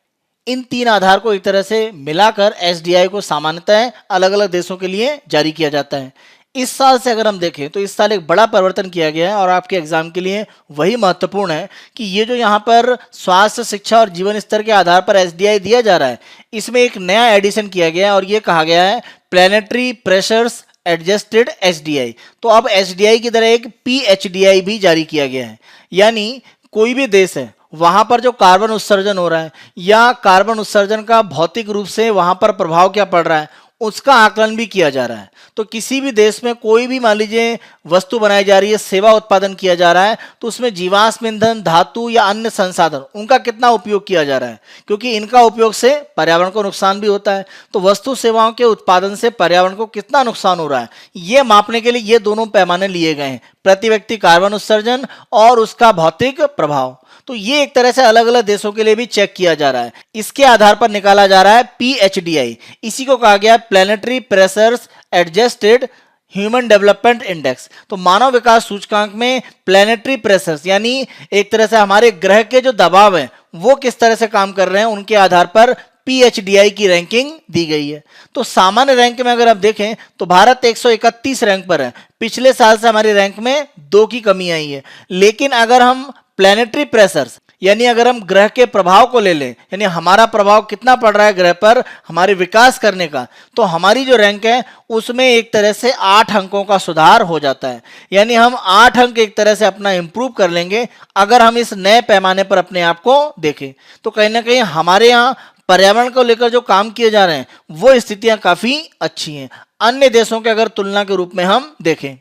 Speaker 1: इन 3 आधार को एक तरह से मिलाकर एसडीआई को सामान्यतः अलग अलग देशों के लिए जारी किया जाता है। इस साल से अगर हम देखें तो इस साल एक बड़ा परिवर्तन किया गया है और आपके एग्जाम के लिए वही महत्वपूर्ण है कि ये जो यहाँ पर स्वास्थ्य, शिक्षा और जीवन स्तर के आधार पर एसडीआई दिया जा रहा है, इसमें एक नया एडिशन किया गया है और ये कहा गया है प्लेनेटरी प्रेशर्स एडजस्टेड एसडीआई। तो अब एसडीआई की तरह एक पीएचडीआई भी जारी किया गया है, यानी कोई भी देश है वहां पर जो कार्बन उत्सर्जन हो रहा है या कार्बन उत्सर्जन का भौतिक रूप से वहां पर प्रभाव क्या पड़ रहा है उसका आकलन भी किया जा रहा है। तो किसी भी देश में कोई भी मान लीजिए वस्तु बनाई जा रही है, सेवा उत्पादन किया जा रहा है, तो उसमें जीवाश्म ईंधन, धातु या अन्य संसाधन उनका कितना उपयोग किया जा रहा है, क्योंकि इनका उपयोग से पर्यावरण को नुकसान भी होता है। तो वस्तु सेवाओं के उत्पादन से पर्यावरण को कितना नुकसान हो रहा है ये मापने के लिए ये दोनों पैमाने लिए गए हैं, प्रति व्यक्ति कार्बन उत्सर्जन और उसका भौतिक प्रभाव। तो ये एक तरह से अलग अलग देशों के लिए भी चेक किया जा रहा है। इसके आधार पर निकाला जा रहा है पीएचडीआई। इसी को कहा गया planetary pressures adjusted human development index. तो मानव विकास सूचकांक में प्लैनेटरी प्रेशर्स यानी एक तरह से हमारे ग्रह के जो दबाव है वो किस तरह से काम कर रहे हैं उनके आधार पर PHDI की रैंकिंग दी गई है। तो सामान्य रैंक में अगर आप देखें तो भारत 131 रैंक पर है। पिछले साल से हमारी रैंक में 2 की कमी आई है। लेकिन अगर हम प्लैनेटरी प्रेशर्स यानी अगर हम ग्रह के प्रभाव को ले लें, यानी हमारा प्रभाव कितना पड़ रहा है ग्रह पर हमारे विकास करने का, तो हमारी जो रैंक है उसमें एक तरह से 8 अंकों का सुधार हो जाता है। यानी हम 8 अंक एक तरह से अपना इंप्रूव कर लेंगे अगर हम इस नए पैमाने पर अपने आप को देखें। तो कहीं ना कहीं हमारे यहाँ पर्यावरण को लेकर जो काम किए जा रहे हैं वो स्थितियां काफी अच्छी हैं अन्य देशों के अगर तुलना के रूप में हम देखें।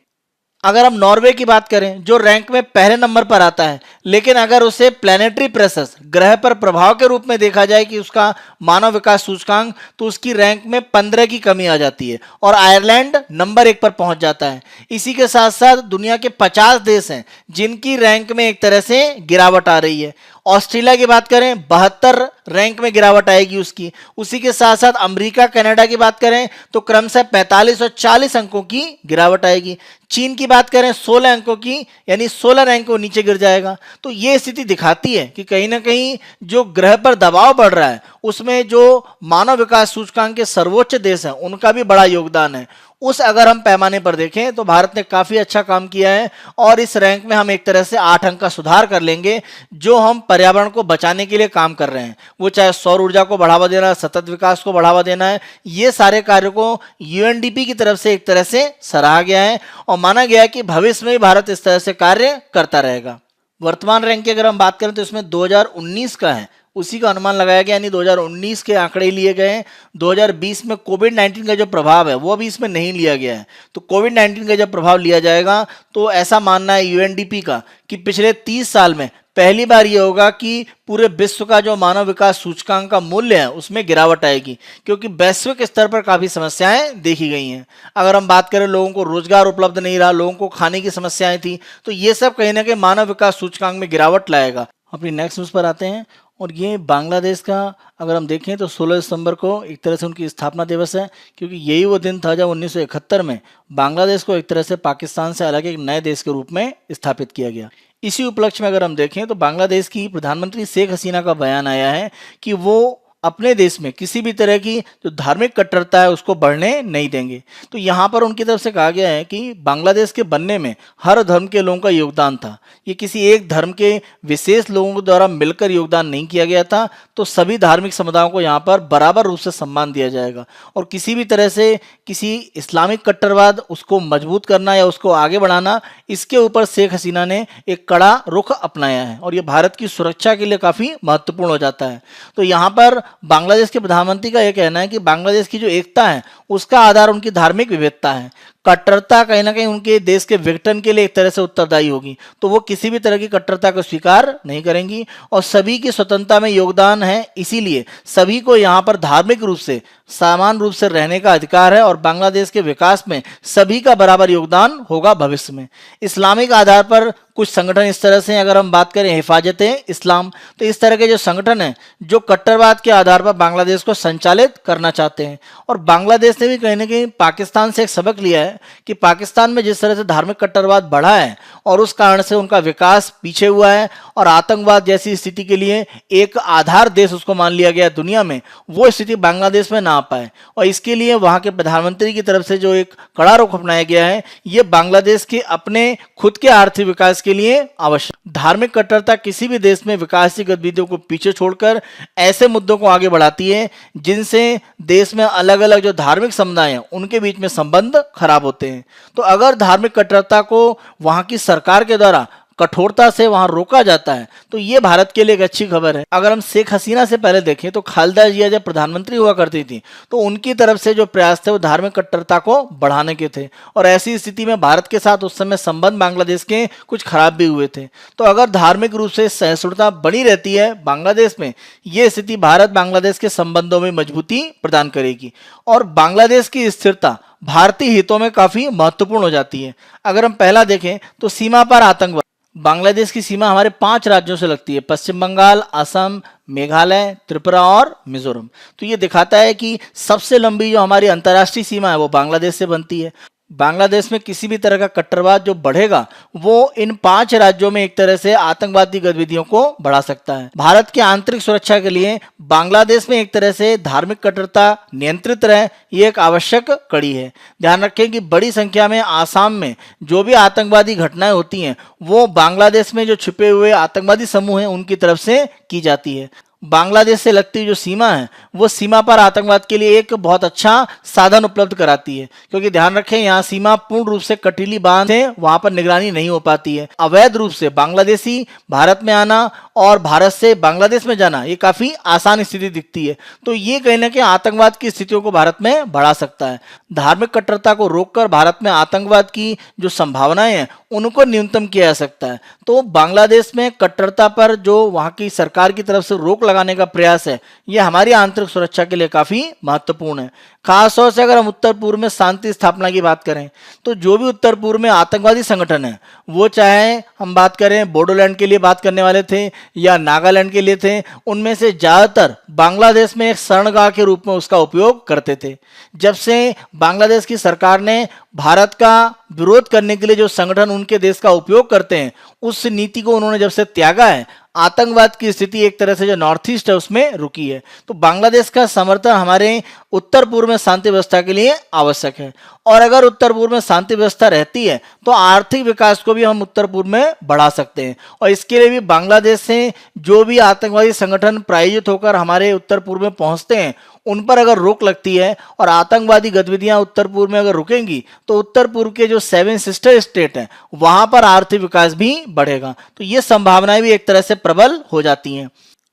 Speaker 1: अगर हम नॉर्वे की बात करें जो रैंक में पहले नंबर पर आता है, लेकिन अगर उसे प्लैनेटरी प्रेशर्स ग्रह पर प्रभाव के रूप में देखा जाए कि उसका मानव विकास सूचकांक, तो उसकी रैंक में 15 की कमी आ जाती है और आयरलैंड नंबर 1 पर पहुंच जाता है। इसी के साथ साथ दुनिया के 50 देश हैं जिनकी रैंक में एक तरह से गिरावट आ रही है। ऑस्ट्रेलिया की बात करें 72 रैंक में गिरावट आएगी उसकी। उसी के साथ साथ अमेरिका कनाडा की बात करें तो क्रमशः 45 और 40 अंकों की गिरावट आएगी। चीन की बात करें 16 अंकों की, यानी 16 रैंक को नीचे गिर जाएगा। तो ये स्थिति दिखाती है कि कहीं ना कहीं जो ग्रह पर दबाव बढ़ रहा है उसमें जो मानव विकास सूचकांक के सर्वोच्च देश हैं उनका भी बड़ा योगदान है। उस अगर हम पैमाने पर देखें तो भारत ने काफी अच्छा काम किया है और इस रैंक में हम एक तरह से 8 अंक का सुधार कर लेंगे जो हम पर्यावरण को बचाने के लिए काम कर रहे हैं। वो चाहे सौर ऊर्जा को बढ़ावा देना है, सतत विकास को बढ़ावा देना है, ये सारे कार्यों को UNDP की तरफ से एक तरह से सराहा गया है और माना गया है कि भविष्य में भी भारत इस तरह से कार्य करता रहेगा। वर्तमान रैंक की अगर हम बात करें तो इसमें 2019 का है, उसी का अनुमान लगाया गया, यानी 2019 के आंकड़े लिए गए हैं। 2020 में कोविड-19 का जो प्रभाव है वो अभी इसमें नहीं लिया गया है। तो कोविड-19 का जब प्रभाव लिया जाएगा तो ऐसा मानना है UNDP का कि पिछले 30 साल में पहली बार ये होगा कि पूरे विश्व का जो मानव विकास सूचकांक का मूल्य है उसमें गिरावट आएगी, क्योंकि वैश्विक स्तर पर काफी समस्याएं देखी गई हैं। अगर हम बात करें लोगों को रोजगार उपलब्ध नहीं रहा, लोगों को खाने की समस्याएं थी, तो ये सब कहीं ना कहीं मानव विकास सूचकांक में गिरावट लाएगा। अपनी नेक्स्ट न्यूज पर आते हैं और ये बांग्लादेश का अगर हम देखें तो 16 दिसंबर को एक तरह से उनकी स्थापना दिवस है, क्योंकि यही वो दिन था जब 1971 में बांग्लादेश को एक तरह से पाकिस्तान से अलग एक नए देश के रूप में स्थापित किया गया। इसी उपलक्ष्य में अगर हम देखें तो बांग्लादेश की प्रधानमंत्री शेख हसीना का बयान आया है कि वो अपने देश में किसी भी तरह की जो धार्मिक कट्टरता है उसको बढ़ने नहीं देंगे। तो यहाँ पर उनकी तरफ से कहा गया है कि बांग्लादेश के बनने में हर धर्म के लोगों का योगदान था, ये किसी एक धर्म के विशेष लोगों द्वारा मिलकर योगदान नहीं किया गया था। तो सभी धार्मिक समुदायों को यहाँ पर बराबर रूप से सम्मान दिया जाएगा और किसी भी तरह से किसी इस्लामिक कट्टरवाद उसको मजबूत करना या उसको आगे बढ़ाना, इसके ऊपर शेख हसीना ने एक कड़ा रुख अपनाया है और ये भारत की सुरक्षा के लिए काफी महत्वपूर्ण हो जाता है। तो यहाँ पर बांग्लादेश के प्रधानमंत्री का यह कहना है कि बांग्लादेश की जो एकता है उसका आधार उनकी धार्मिक विविधता है। कट्टरता कहीं ना कहीं उनके देश के विघटन के लिए एक तरह से उत्तरदायी होगी, तो वो किसी भी तरह की कट्टरता को स्वीकार नहीं करेंगी और सभी की स्वतंत्रता में योगदान है। इसीलिए सभी को यहाँ पर धार्मिक रूप से समान रूप से रहने का अधिकार है और बांग्लादेश के विकास में सभी का बराबर योगदान होगा भविष्य में। इस्लामिक आधार पर कुछ संगठन इस तरह से, अगर हम बात करें हिफाजते इस्लाम, तो इस तरह के जो संगठन हैं जो कट्टरवाद के आधार पर बांग्लादेश को संचालित करना चाहते हैं। और बांग्लादेश ने भी कहीं ना कहीं पाकिस्तान से एक सबक लिया है कि पाकिस्तान में जिस तरह से धार्मिक कट्टरवाद बढ़ा है और उस कारण से उनका विकास पीछे हुआ है और आतंकवाद जैसी स्थिति के लिए एक आधार देश उसको मान लिया गया दुनिया में, वो स्थिति बांग्लादेश में ना आ पाए। और इसके लिए वहां के प्रधानमंत्री की तरफ से जो एक कड़ा रुख अपनाया गया है, ये बांग्लादेश के अपने खुद के आर्थिक विकास के लिए आवश्यक। धार्मिक कट्टरता किसी भी देश में विकास की गतिविधियों को पीछे छोड़कर ऐसे मुद्दों को आगे बढ़ाती है जिनसे देश में अलग अलग जो धार्मिक समुदाय हैं उनके बीच में संबंध खराब होते हैं। तो अगर धार्मिक कट्टरता को वहां की सरकार के द्वारा कठोरता से वहां रोका जाता है तो ये भारत के लिए एक अच्छी खबर है। अगर हम शेख हसीना से पहले देखें तो खालिदा जिया जब प्रधानमंत्री हुआ करती थी तो उनकी तरफ से जो प्रयास थे वो धार्मिक कट्टरता को बढ़ाने के थे और ऐसी स्थिति में भारत के साथ उस समय संबंध बांग्लादेश के कुछ खराब भी हुए थे। तो अगर धार्मिक रूप से सहिष्णुता बनी रहती है बांग्लादेश में, ये स्थिति भारत बांग्लादेश के संबंधों में मजबूती प्रदान करेगी और बांग्लादेश की स्थिरता भारतीय हितों में काफी महत्वपूर्ण हो जाती है। अगर हम पहला देखें तो सीमा पर आतंकवाद। बांग्लादेश की सीमा हमारे 5 राज्यों से लगती है, पश्चिम बंगाल, असम, मेघालय, त्रिपुरा और मिजोरम। तो ये दिखाता है कि सबसे लंबी जो हमारी अंतर्राष्ट्रीय सीमा है वो बांग्लादेश से बनती है। बांग्लादेश में किसी भी तरह का कट्टरवाद जो बढ़ेगा वो इन 5 राज्यों में एक तरह से आतंकवादी गतिविधियों को बढ़ा सकता है। भारत की आंतरिक सुरक्षा के लिए बांग्लादेश में एक तरह से धार्मिक कट्टरता नियंत्रित रहे, ये एक आवश्यक कड़ी है। ध्यान रखें कि बड़ी संख्या में आसाम में जो भी आतंकवादी घटनाएं होती हैं वो बांग्लादेश में जो छुपे हुए आतंकवादी समूह हैं उनकी तरफ से की जाती है। बांग्लादेश से लगती जो सीमा है वो सीमा पर आतंकवाद के लिए एक बहुत अच्छा साधन उपलब्ध कराती है, क्योंकि ध्यान रखें यहाँ सीमा पूर्ण रूप से कटीली बांध है, वहां पर निगरानी नहीं हो पाती है। अवैध रूप से बांग्लादेशी भारत में आना और भारत से बांग्लादेश में जाना ये काफी आसान स्थिति दिखती है। तो ये कहीं ना कहीं आतंकवाद की स्थितियों को भारत में बढ़ा सकता है। धार्मिक कट्टरता को रोककर भारत में आतंकवाद की जो संभावनाएं हैं उनको न्यूनतम किया जा सकता है। तो बांग्लादेश में कट्टरता पर जो वहां की सरकार की तरफ से रोक लगाने का प्रयास है ये हमारी आंतरिक सुरक्षा के लिए काफी महत्वपूर्ण है। खासतौर से अगर हम उत्तर पूर्व में शांति स्थापना की बात करें तो जो भी उत्तर पूर्व में आतंकवादी संगठन है वो चाहे हम बात करें बोडोलैंड के लिए बात करने वाले थे या नागालैंड के लिए थे, उनमें से ज्यादातर बांग्लादेश में एक शरणगाह के रूप में उसका उपयोग करते थे। जब से बांग्लादेश की सरकार ने भारत का विरोध करने के लिए जो संगठन उनके देश का उपयोग करते हैं उस नीति को उन्होंने जब से त्यागा है, आतंकवाद की स्थिति एक तरह से जो नॉर्थ ईस्ट है उसमें रुकी है। तो बांग्लादेश का समर्थन हमारे उत्तर पूर्व में शांति व्यवस्था के लिए आवश्यक है। और अगर उत्तर पूर्व में शांति व्यवस्था रहती है तो आर्थिक विकास को भी हम उत्तर पूर्व में बढ़ा सकते हैं। और इसके लिए भी बांग्लादेश से जो भी आतंकवादी संगठन प्रायोजित होकर हमारे उत्तर पूर्व में पहुंचते हैं उन पर अगर रोक लगती है और आतंकवादी गतिविधियां उत्तर पूर्व में अगर रुकेंगी तो उत्तर पूर्व के जो 7 सिस्टर स्टेट हैं वहां पर आर्थिक विकास भी बढ़ेगा। तो ये संभावनाएं भी एक तरह से प्रबल हो जाती हैं।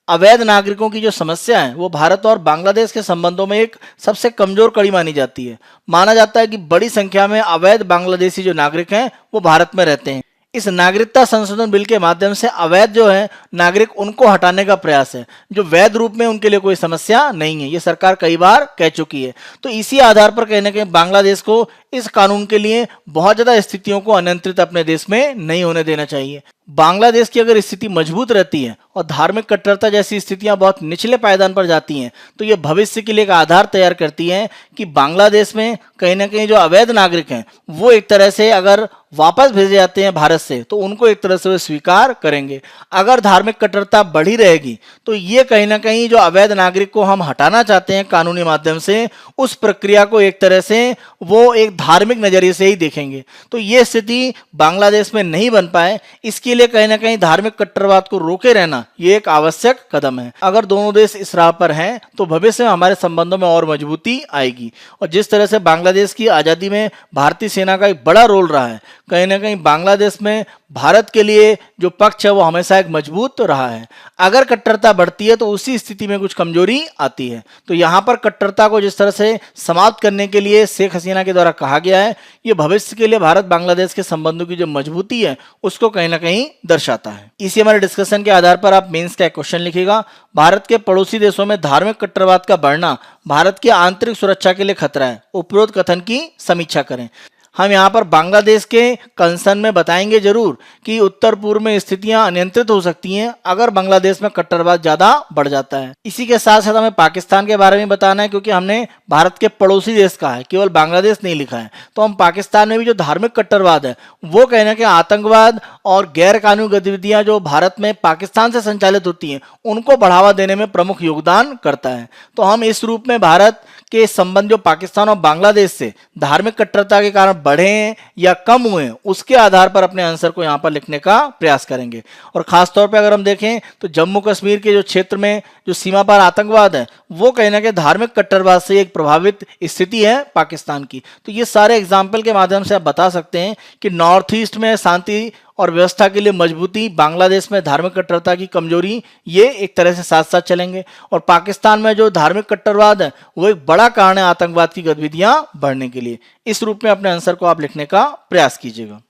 Speaker 1: अवैध नागरिकों की जो समस्या है वो भारत और बांग्लादेश के संबंधों में एक सबसे कमजोर कड़ी मानी जाती है। माना जाता है कि बड़ी संख्या में अवैध बांग्लादेशी जो नागरिक हैं वो भारत में रहते हैं। इस नागरिकता संशोधन बिल के माध्यम से अवैध जो है नागरिक उनको हटाने का प्रयास है, जो वैध रूप में उनके लिए कोई समस्या नहीं है। ये सरकार कई बार कह चुकी है। तो इसी आधार पर कहीं ना कहीं बांग्लादेश को इस कानून के लिए बहुत ज्यादा स्थितियों को अनियंत्रित अपने देश में नहीं होने देना चाहिए। बांग्लादेश की अगर स्थिति मजबूत रहती है और धार्मिक कट्टरता जैसी स्थितियां बहुत निचले पायदान पर जाती हैं तो ये भविष्य के लिए एक आधार तैयार करती हैं कि बांग्लादेश में कहीं ना कहीं जो अवैध नागरिक हैं वो एक तरह से अगर वापस भेजे जाते हैं भारत से तो उनको एक तरह से वे स्वीकार करेंगे। अगर धार्मिक कट्टरता बढ़ी रहेगी तो ये कहीं ना कहीं जो अवैध नागरिक को हम हटाना चाहते हैं कानूनी माध्यम से उस प्रक्रिया को एक तरह से वो एक धार्मिक नजरिए से ही देखेंगे। तो ये स्थिति बांग्लादेश में नहीं बन पाए, इसके लिए कहीं ना कहीं धार्मिक कट्टरवाद को रोके रहना ये एक आवश्यक कदम है। अगर दोनों देश इस राह पर हैं तो भविष्य में हमारे संबंधों में और मजबूती आएगी। और जिस तरह से बांग्लादेश की आजादी में भारतीय सेना का एक बड़ा रोल रहा है, कहीं ना कहीं बांग्लादेश में भारत के लिए जो पक्ष है वो हमेशा एक मजबूत रहा है। अगर कट्टरता बढ़ती है तो उसी स्थिति में कुछ कमजोरी आती है। तो यहाँ पर कट्टरता को जिस तरह से समाप्त करने के लिए शेख हसीना के द्वारा कहा गया है ये भविष्य के लिए भारत बांग्लादेश के संबंधों की जो मजबूती है उसको कहीं ना कहीं दर्शाता है। इसी हमारे डिस्कशन के आधार पर आप मेंस का एक क्वेश्चन लिखिएगा, भारत के पड़ोसी देशों में धार्मिक कट्टरवाद का बढ़ना भारत की आंतरिक सुरक्षा के लिए खतरा है, उपरोक्त कथन की समीक्षा करें। हम यहाँ पर बांग्लादेश के कंसर्न में बताएंगे जरूर कि उत्तर पूर्व में स्थितियां अनियंत्रित हो सकती हैं अगर बांग्लादेश में कट्टरवाद ज्यादा बढ़ जाता है। इसी के साथ साथ हमें पाकिस्तान के बारे में बताना है, क्योंकि हमने भारत के पड़ोसी देश कहा है, केवल बांग्लादेश नहीं लिखा है। तो हम पाकिस्तान में भी जो धार्मिक कट्टरवाद है वो कहीं ना कहीं आतंकवाद और गैर कानूनी गतिविधियां जो भारत में पाकिस्तान से संचालित होती हैं उनको बढ़ावा देने में प्रमुख योगदान करता है। तो हम इस रूप में भारत के संबंध जो पाकिस्तान और बांग्लादेश से धार्मिक कट्टरता के कारण बढ़े या कम हुए उसके आधार पर अपने आंसर को यहाँ पर लिखने का प्रयास करेंगे। और खासतौर पर अगर हम देखें तो जम्मू कश्मीर के जो क्षेत्र में जो सीमा पार आतंकवाद है वो कहीं ना कहीं धार्मिक कट्टरवाद से एक प्रभावित स्थिति है पाकिस्तान की। तो ये सारे एग्जाम्पल के माध्यम से आप बता सकते हैं कि नॉर्थ ईस्ट में शांति और व्यवस्था के लिए मजबूती, बांग्लादेश में धार्मिक कट्टरता की कमजोरी, ये एक तरह से साथ साथ चलेंगे। और पाकिस्तान में जो धार्मिक कट्टरवाद है वो एक बड़ा कारण है आतंकवाद की गतिविधियां बढ़ने के लिए। इस रूप में अपने आंसर को आप लिखने का प्रयास कीजिएगा।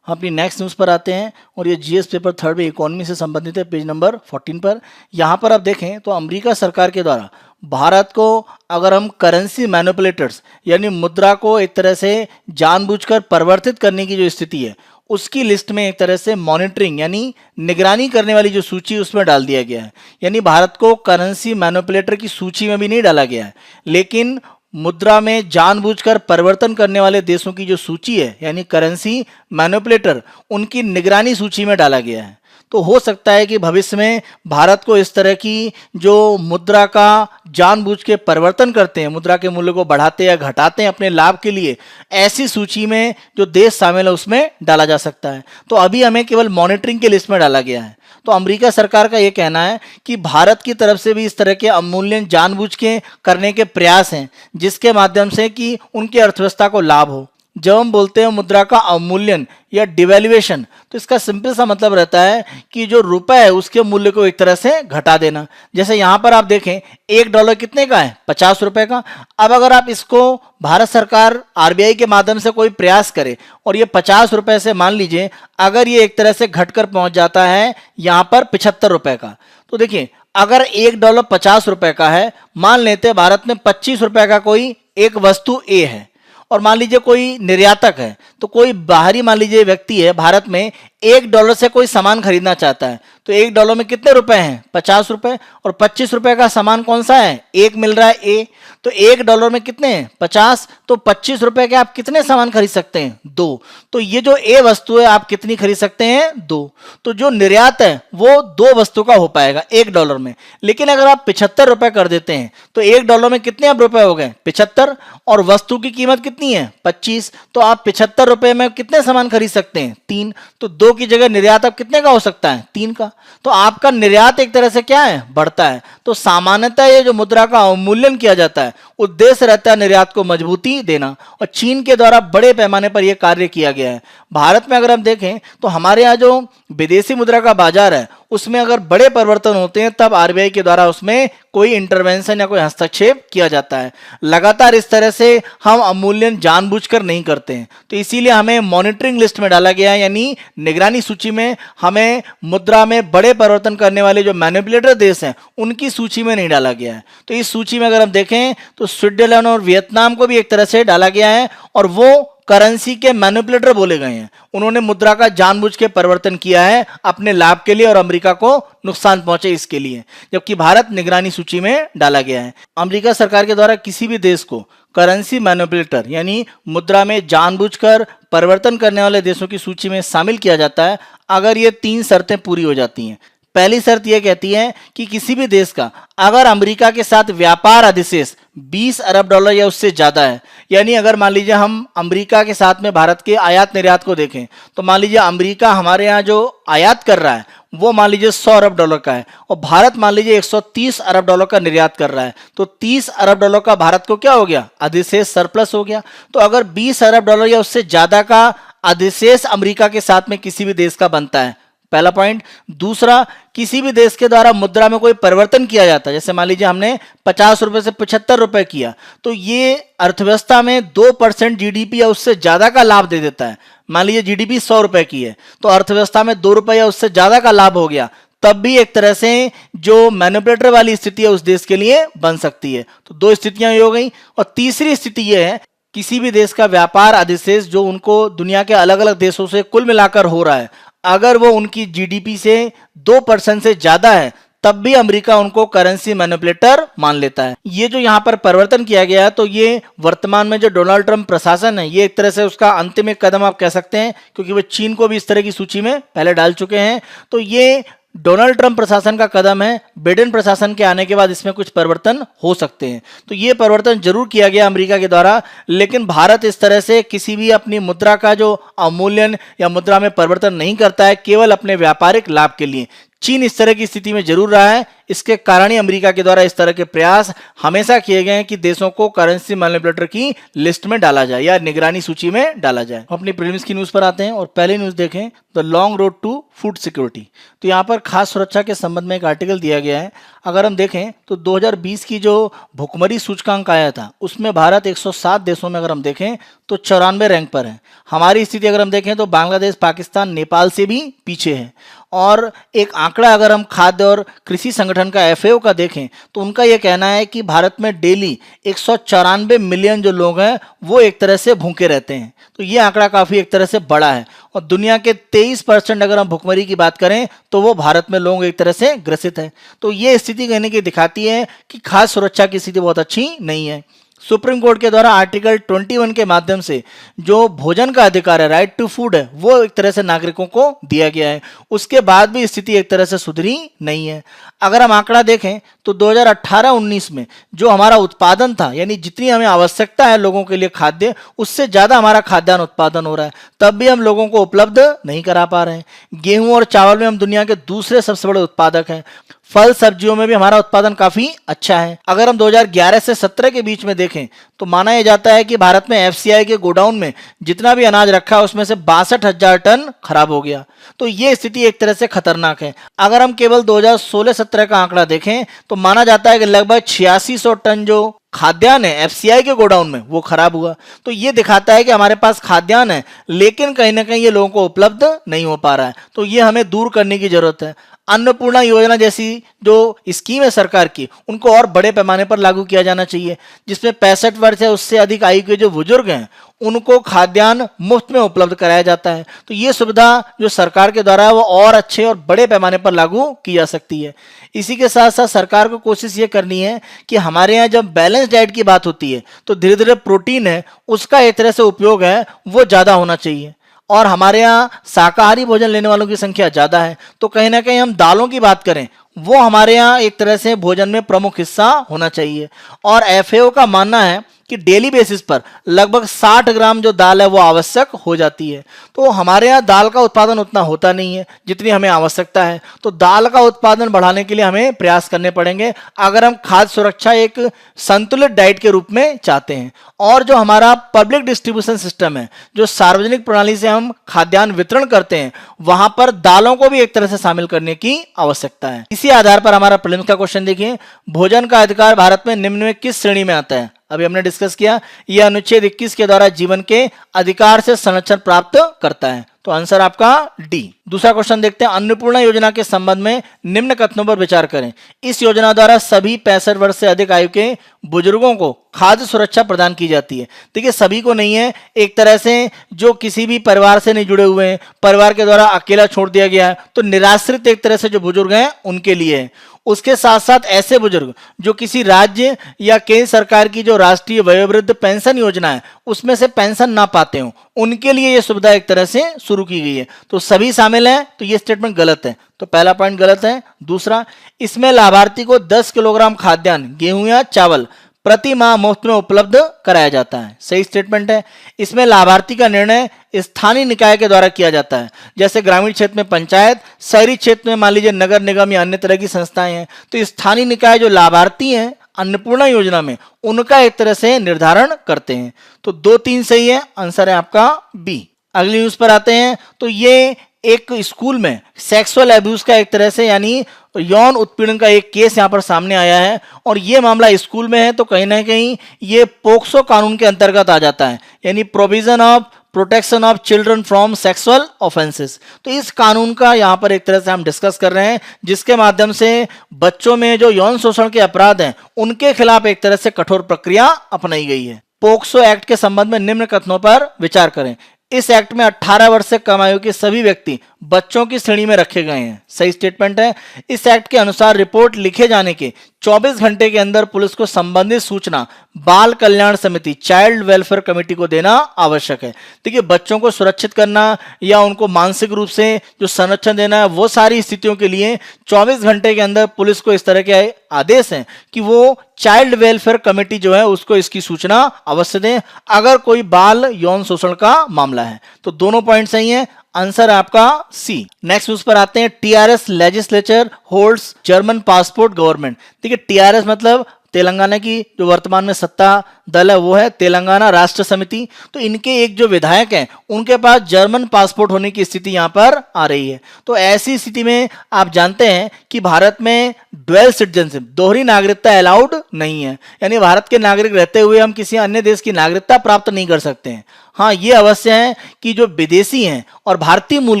Speaker 1: हम अपनी नेक्स्ट न्यूज़ पर आते हैं और ये जीएस पेपर 3 में इकोनॉमी से संबंधित है, पेज नंबर 14 पर। यहाँ पर आप देखें तो अमेरिका सरकार के द्वारा भारत को अगर हम करेंसी मैनिपुलेटर्स यानी मुद्रा को एक तरह से जानबूझकर परिवर्तित करने की जो स्थिति है उसकी लिस्ट में एक तरह से मॉनिटरिंग यानी निगरानी करने वाली जो सूची उसमें डाल दिया गया है। यानी भारत को करेंसी मैनिपुलेटर की सूची में भी नहीं डाला गया है, लेकिन मुद्रा में जानबूझकर परिवर्तन करने वाले देशों की जो सूची है यानी करेंसी मैनिपुलेटर, उनकी निगरानी सूची में डाला गया है। तो हो सकता है कि भविष्य में भारत को इस तरह की जो मुद्रा का जानबूझ के परिवर्तन करते हैं, मुद्रा के मूल्य को बढ़ाते या घटाते हैं अपने लाभ के लिए, ऐसी सूची में जो देश शामिल है उसमें डाला जा सकता है। तो अभी हमें केवल मॉनिटरिंग के लिस्ट में डाला गया है। तो अमेरिका सरकार का ये कहना है कि भारत की तरफ से भी इस तरह के अवमूल्यन जानबूझ के करने के प्रयास हैं, जिसके माध्यम से कि उनकी अर्थव्यवस्था को लाभ हो। जब हम बोलते हैं मुद्रा का अवमूल्यन या डिवैल्यूएशन, तो इसका सिंपल सा मतलब रहता है कि जो रुपए है उसके मूल्य को एक तरह से घटा देना। जैसे यहाँ पर आप देखें, $1 कितने का है? 50 रुपए का। अब अगर आप इसको भारत सरकार आरबीआई के माध्यम से कोई प्रयास करे और ये 50 रुपए से मान लीजिए अगर ये एक तरह से घटकर पहुंच जाता है यहाँ पर 75 रुपए का, तो देखिए अगर $1 50 रुपए का है, मान लेते हैं भारत में 25 रुपए का कोई एक वस्तु ए है, और मान लीजिए कोई निर्यातक है, तो कोई बाहरी मान लीजिए व्यक्ति है भारत में $1 से कोई सामान खरीदना चाहता है, तो $1 में कितने रुपए हैं? 50 रुपए। और 25 रुपए का सामान कौन सा है? एक मिल रहा है ए। तो $1 में कितने हैं? 50। तो 25 रुपए के आप कितने सामान खरीद सकते हैं? 2। तो ये जो ए वस्तु है आप कितनी खरीद सकते हैं? 2। तो जो निर्यात है वो 2 वस्तु का हो पाएगा $1 में। लेकिन अगर आप 75 रुपए कर देते हैं तो $1 में कितने अब रुपए हो गए? 75। और वस्तु की कीमत कितनी है? 25। तो आप 75 रुपए में कितने सामान खरीद सकते हैं? 3। तो 2 की जगह निर्यात अब कितने का हो सकता है? 3 का। तो आपका निर्यात एक तरह से क्या है? बढ़ता है। तो सामान्यतः ये जो मुद्रा का अवमूल्यन किया जाता है, उद्देश्य रहता है निर्यात को मजबूती देना, और चीन के द्वारा बड़े पैमाने पर यह कार्य किया गया है। भारत में अगर हम देखें तो हमारे यहाँ जो विदेशी मुद्रा का बाजार है उसमें अगर बड़े परिवर्तन होते हैं तब आरबीआई के द्वारा उसमें कोई इंटरवेंशन या कोई हस्तक्षेप किया जाता है। लगातार इस तरह से हम अवमूल्यन जानबूझकर नहीं करते हैं, तो इसीलिए हमें मॉनिटरिंग लिस्ट में डाला गया है, यानी निगरानी सूची में हमें मुद्रा में बड़े परिवर्तन करने वाले जो मैनिपुलेटर देश हैं उनकी सूची में नहीं डाला गया है। तो इस सूची में अगर हम देखें तो स्विट्जरलैंड और वियतनाम को भी एक तरह से डाला गया है, और वो करेंसी के मैनिपुलेटर बोले गए हैं। उन्होंने मुद्रा का जानबूझ के परिवर्तन किया है अपने लाभ के लिए और अमेरिका को नुकसान पहुंचे इसके लिए, जबकि भारत निगरानी सूची में डाला गया है। अमेरिका सरकार के द्वारा किसी भी देश को करेंसी मैनिपुलेटर यानी मुद्रा में जानबूझकर परिवर्तन करने वाले देशों की सूची में शामिल किया जाता है अगर ये 3 शर्तें पूरी हो जाती हैं। पहली शर्त यह कहती है कि किसी भी देश का अगर अमेरिका के साथ व्यापार अधिशेष $20 अरब या उससे ज्यादा है, यानी अगर मान लीजिए हम अमेरिका के साथ में भारत के आयात निर्यात को देखें तो मान लीजिए अमेरिका हमारे यहाँ जो आयात कर रहा है वो मान लीजिए $100 अरब का है और भारत मान लीजिए $130 अरब का निर्यात कर रहा है, तो $30 अरब का भारत को क्या हो गया? अधिशेष सरप्लस हो गया। तो अगर $20 अरब या उससे ज्यादा का अधिशेष अमेरिका के साथ में किसी भी देश का बनता है, पहला पॉइंट। दूसरा, किसी भी देश के द्वारा मुद्रा में कोई परिवर्तन किया जाता है, जैसे मान लीजिए हमने 50 रुपए से 75 रुपए किया, तो ये अर्थव्यवस्था में 2% जीडीपी या उससे ज्यादा का लाभ दे देता है। मान लीजिए जीडीपी 100 रुपए की है तो अर्थव्यवस्था में 2 रुपए या उससे ज्यादा का लाभ हो गया, तब भी एक तरह से जो मैनिपुलेटर वाली स्थिति है उस देश के लिए बन सकती है। तो 2 स्थितियां हो गई। और तीसरी स्थिति यह है, किसी भी देश का व्यापार अधिशेष जो उनको दुनिया के अलग अलग देशों से कुल मिलाकर हो रहा है, अगर वो उनकी जीडीपी से 2% से ज्यादा है, तब भी अमेरिका उनको करेंसी मैनिपुलेटर मान लेता है। ये जो यहाँ पर परिवर्तन किया गया है, तो ये वर्तमान में जो डोनाल्ड ट्रंप प्रशासन है, ये एक तरह से उसका अंतिम एक कदम आप कह सकते हैं, क्योंकि वो चीन को भी इस तरह की सूची में पहले डाल चुके हैं। तो ये डोनाल्ड ट्रंप प्रशासन का कदम है। बिडेन प्रशासन के आने के बाद इसमें कुछ परिवर्तन हो सकते हैं। तो ये परिवर्तन जरूर किया गया अमेरिका के द्वारा, लेकिन भारत इस तरह से किसी भी अपनी मुद्रा का जो अवमूल्यन या मुद्रा में परिवर्तन नहीं करता है, केवल अपने व्यापारिक लाभ के लिए। चीन इस तरह की स्थिति में जरूर रहा है। इसके कारण ही अमेरिका के द्वारा इस तरह के प्रयास हमेशा किए गए हैं कि देशों को करेंसी मैनिपुलेटर की लिस्ट में डाला जाए या निगरानी सूची में डाला जाए। अपनी प्रीलिम्स की न्यूज़ पर आते हैं और पहले न्यूज़ देखें, the long road to food security. तो यहाँ पर खास सुरक्षा के संबंध में एक आर्टिकल दिया गया है। अगर हम देखें तो 2020 की जो भुखमरी सूचकांक आया था उसमें भारत 107 देशों में अगर हम देखें तो 94 रैंक पर है। हमारी स्थिति अगर हम देखें तो बांग्लादेश, पाकिस्तान, नेपाल से भी पीछे है। और एक आंकड़ा अगर हम खाद्य और कृषि संगठन का एफएओ का देखें तो उनका यह कहना है कि भारत में डेली 194 मिलियन जो लोग हैं वो एक तरह से भूखे रहते हैं। तो ये आंकड़ा काफी एक तरह से बड़ा है और दुनिया के 23% अगर हम भुखमरी की बात करें तो वो भारत में लोग एक तरह से ग्रसित हैं। तो ये स्थिति कहने की दिखाती है कि खाद्य सुरक्षा की स्थिति बहुत अच्छी नहीं है। सुप्रीम कोर्ट के द्वारा आर्टिकल 21 के माध्यम से जो भोजन का अधिकार है, राइट टू फूड है, वो एक तरह से नागरिकों को दिया गया है। उसके बाद भी स्थिति एक तरह से सुधरी नहीं है। अगर हम आंकड़ा देखें तो 2018-19 में जो हमारा उत्पादन था, यानी जितनी हमें आवश्यकता है लोगों के लिए खाद्य, उससे ज्यादा हमारा खाद्यान्न उत्पादन हो रहा है, तब भी हम लोगों को उपलब्ध नहीं करा पा रहे हैं। गेहूं और चावल में हम दुनिया के दूसरे सबसे बड़े उत्पादक हैं। फल सब्जियों में भी हमारा उत्पादन काफी अच्छा है। अगर हम 2011 से 17 के बीच में देखें तो माना यह जाता है कि भारत में एफसीआई के गोडाउन में जितना भी अनाज रखा है उसमें से 62,000 टन खराब हो गया। तो ये स्थिति एक तरह से खतरनाक है। अगर हम केवल 2016-17 का आंकड़ा देखें तो माना जाता है कि लगभग 8600 टन जो खाद्यान्न है एफसीआई के गोडाउन में वो खराब हुआ। तो ये दिखाता है कि हमारे पास खाद्यान्न है लेकिन कहीं ना कहीं ये लोगों को उपलब्ध नहीं हो पा रहा है। तो ये हमें दूर करने की जरूरत है। अन्नपूर्णा योजना जैसी जो स्कीम है सरकार की, उनको और बड़े पैमाने पर लागू किया जाना चाहिए, जिसमें 65 वर्ष या उससे अधिक आयु के जो बुजुर्ग हैं उनको खाद्यान्न मुफ्त में उपलब्ध कराया जाता है। तो ये सुविधा जो सरकार के द्वारा है वो और अच्छे और बड़े पैमाने पर लागू की जा सकती है। इसी के साथ साथ सरकार को कोशिश ये करनी है कि हमारे यहाँ जब बैलेंस डाइट की बात होती है तो धीरे धीरे प्रोटीन है उसका एक तरह से उपयोग है वो ज़्यादा होना चाहिए। और हमारे यहाँ शाकाहारी भोजन लेने वालों की संख्या ज़्यादा है, तो कहीं ना कहीं हम दालों की बात करें वो हमारे यहाँ एक तरह से भोजन में प्रमुख हिस्सा होना चाहिए। और एफएओ का मानना है कि डेली बेसिस पर लगभग 60 ग्राम जो दाल है वो आवश्यक हो जाती है। तो हमारे यहाँ दाल का उत्पादन उतना होता नहीं है जितनी हमें आवश्यकता है। तो दाल का उत्पादन बढ़ाने के लिए हमें प्रयास करने पड़ेंगे अगर हम खाद्य सुरक्षा एक संतुलित डाइट के रूप में चाहते हैं। और जो हमारा पब्लिक डिस्ट्रीब्यूशन सिस्टम है, जो सार्वजनिक प्रणाली से हम खाद्यान्न वितरण करते हैं, वहां पर दालों को भी एक तरह से शामिल करने की आवश्यकता है। इसी आधार पर हमारा प्रीलिम्स का क्वेश्चन देखिए, भोजन का अधिकार भारत में निम्न में किस श्रेणी में आता है? अभी हमने डिस्कस किया, यह अनुच्छेद 21 के द्वारा जीवन के अधिकार से संरक्षण प्राप्त करता है। तो आंसर आपका डी। दूसरा क्वेश्चन देखते हैं, अन्नपूर्णा योजना के संबंध में निम्न कथनों पर विचार करें। इस योजना द्वारा सभी 65 वर्ष से अधिक आयु के बुजुर्गों को खाद्य सुरक्षा प्रदान की जाती है। देखिए सभी को नहीं है, एक तरह से जो किसी भी परिवार से नहीं जुड़े हुए हैं, परिवार के द्वारा अकेला छोड़ दिया गया है, तो निराश्रित एक तरह से जो बुजुर्ग हैं उनके लिए है। उसके साथ साथ ऐसे बुजुर्ग जो किसी राज्य या केंद्र सरकार की जो राष्ट्रीय वयोवृद्ध पेंशन योजना है उसमें से पेंशन ना पाते हो, उनके लिए यह सुविधा एक तरह से शुरू की गई है। तो सभी शामिल हैं, तो यह स्टेटमेंट गलत है। तो पहला पॉइंट गलत है। दूसरा, इसमें लाभार्थी को 10 किलोग्राम खाद्यान्न गेहूं या चावल प्रति माह मुफ्त में उपलब्ध कराया जाता है, सही स्टेटमेंट है। इसमें लाभार्थी का निर्णय स्थानीय निकाय के द्वारा किया जाता है, जैसे ग्रामीण क्षेत्र में पंचायत, शहरी क्षेत्र में मान लीजिए नगर निगम या अन्य तरह की संस्थाएं हैं। तो स्थानीय निकाय जो लाभार्थी हैं अन्नपूर्णा योजना में, उनका एक तरह से निर्धारण करते हैं। तो 2-3 सही है, आंसर है आपका बी। अगली न्यूज पर आते हैं, तो ये एक स्कूल में सेक्सुअल एब्यूज का एक तरह से यानी यौन उत्पीड़न का एक केस यहां पर सामने आया है, और ये मामला स्कूल में है, तो कहीं ना कहीं ये पोक्सो कानून के अंतर्गत आ जाता है, यानी provision of protection of children from sexual offences. तो इस कानून का यहाँ पर एक तरह से हम डिस्कस कर रहे हैं, जिसके माध्यम से बच्चों में जो यौन शोषण के अपराध हैं उनके खिलाफ एक तरह से कठोर प्रक्रिया अपनाई गई है। पोक्सो एक्ट के संबंध में निम्न कथनों पर विचार करें। इस एक्ट में 18 वर्ष से कम आयु के सभी व्यक्ति बच्चों की श्रेणी में रखे गए हैं, सही स्टेटमेंट है। इस एक्ट के अनुसार रिपोर्ट लिखे जाने के 24 घंटे के अंदर पुलिस को संबंधित सूचना बाल कल्याण समिति चाइल्ड वेलफेयर कमेटी को देना आवश्यक है। देखिए बच्चों को सुरक्षित करना या उनको मानसिक रूप से जो संरक्षण देना है, वो सारी स्थितियों के लिए 24 घंटे के अंदर पुलिस को इस तरह के आदेश हैं कि वो चाइल्ड वेलफेयर कमेटी जो है उसको इसकी सूचना अवश्य दें अगर कोई बाल यौन शोषण का मामला है। तो दोनों पॉइंट सही है, आंसर आपका सी। नेक्स्ट न्यूज पर आते हैं, TRS legislature holds German passport government. देखिए टीआरएस मतलब तेलंगाना की जो वर्तमान में सत्ता दल है वो है तेलंगाना राष्ट्र समिति। तो इनके एक जो विधायक हैं उनके पास जर्मन पासपोर्ट होने की स्थिति यहां पर आ रही है। तो ऐसी स्थिति में आप जानते हैं कि भारत में ड्वेल सिटीजनशिप, दोहरी नागरिकता अलाउड नहीं है, यानी भारत के नागरिक रहते हुए हम किसी अन्य देश की नागरिकता प्राप्त नहीं कर सकते हैं। हाँ, ये अवश्य है कि जो विदेशी हैं और भारतीय मूल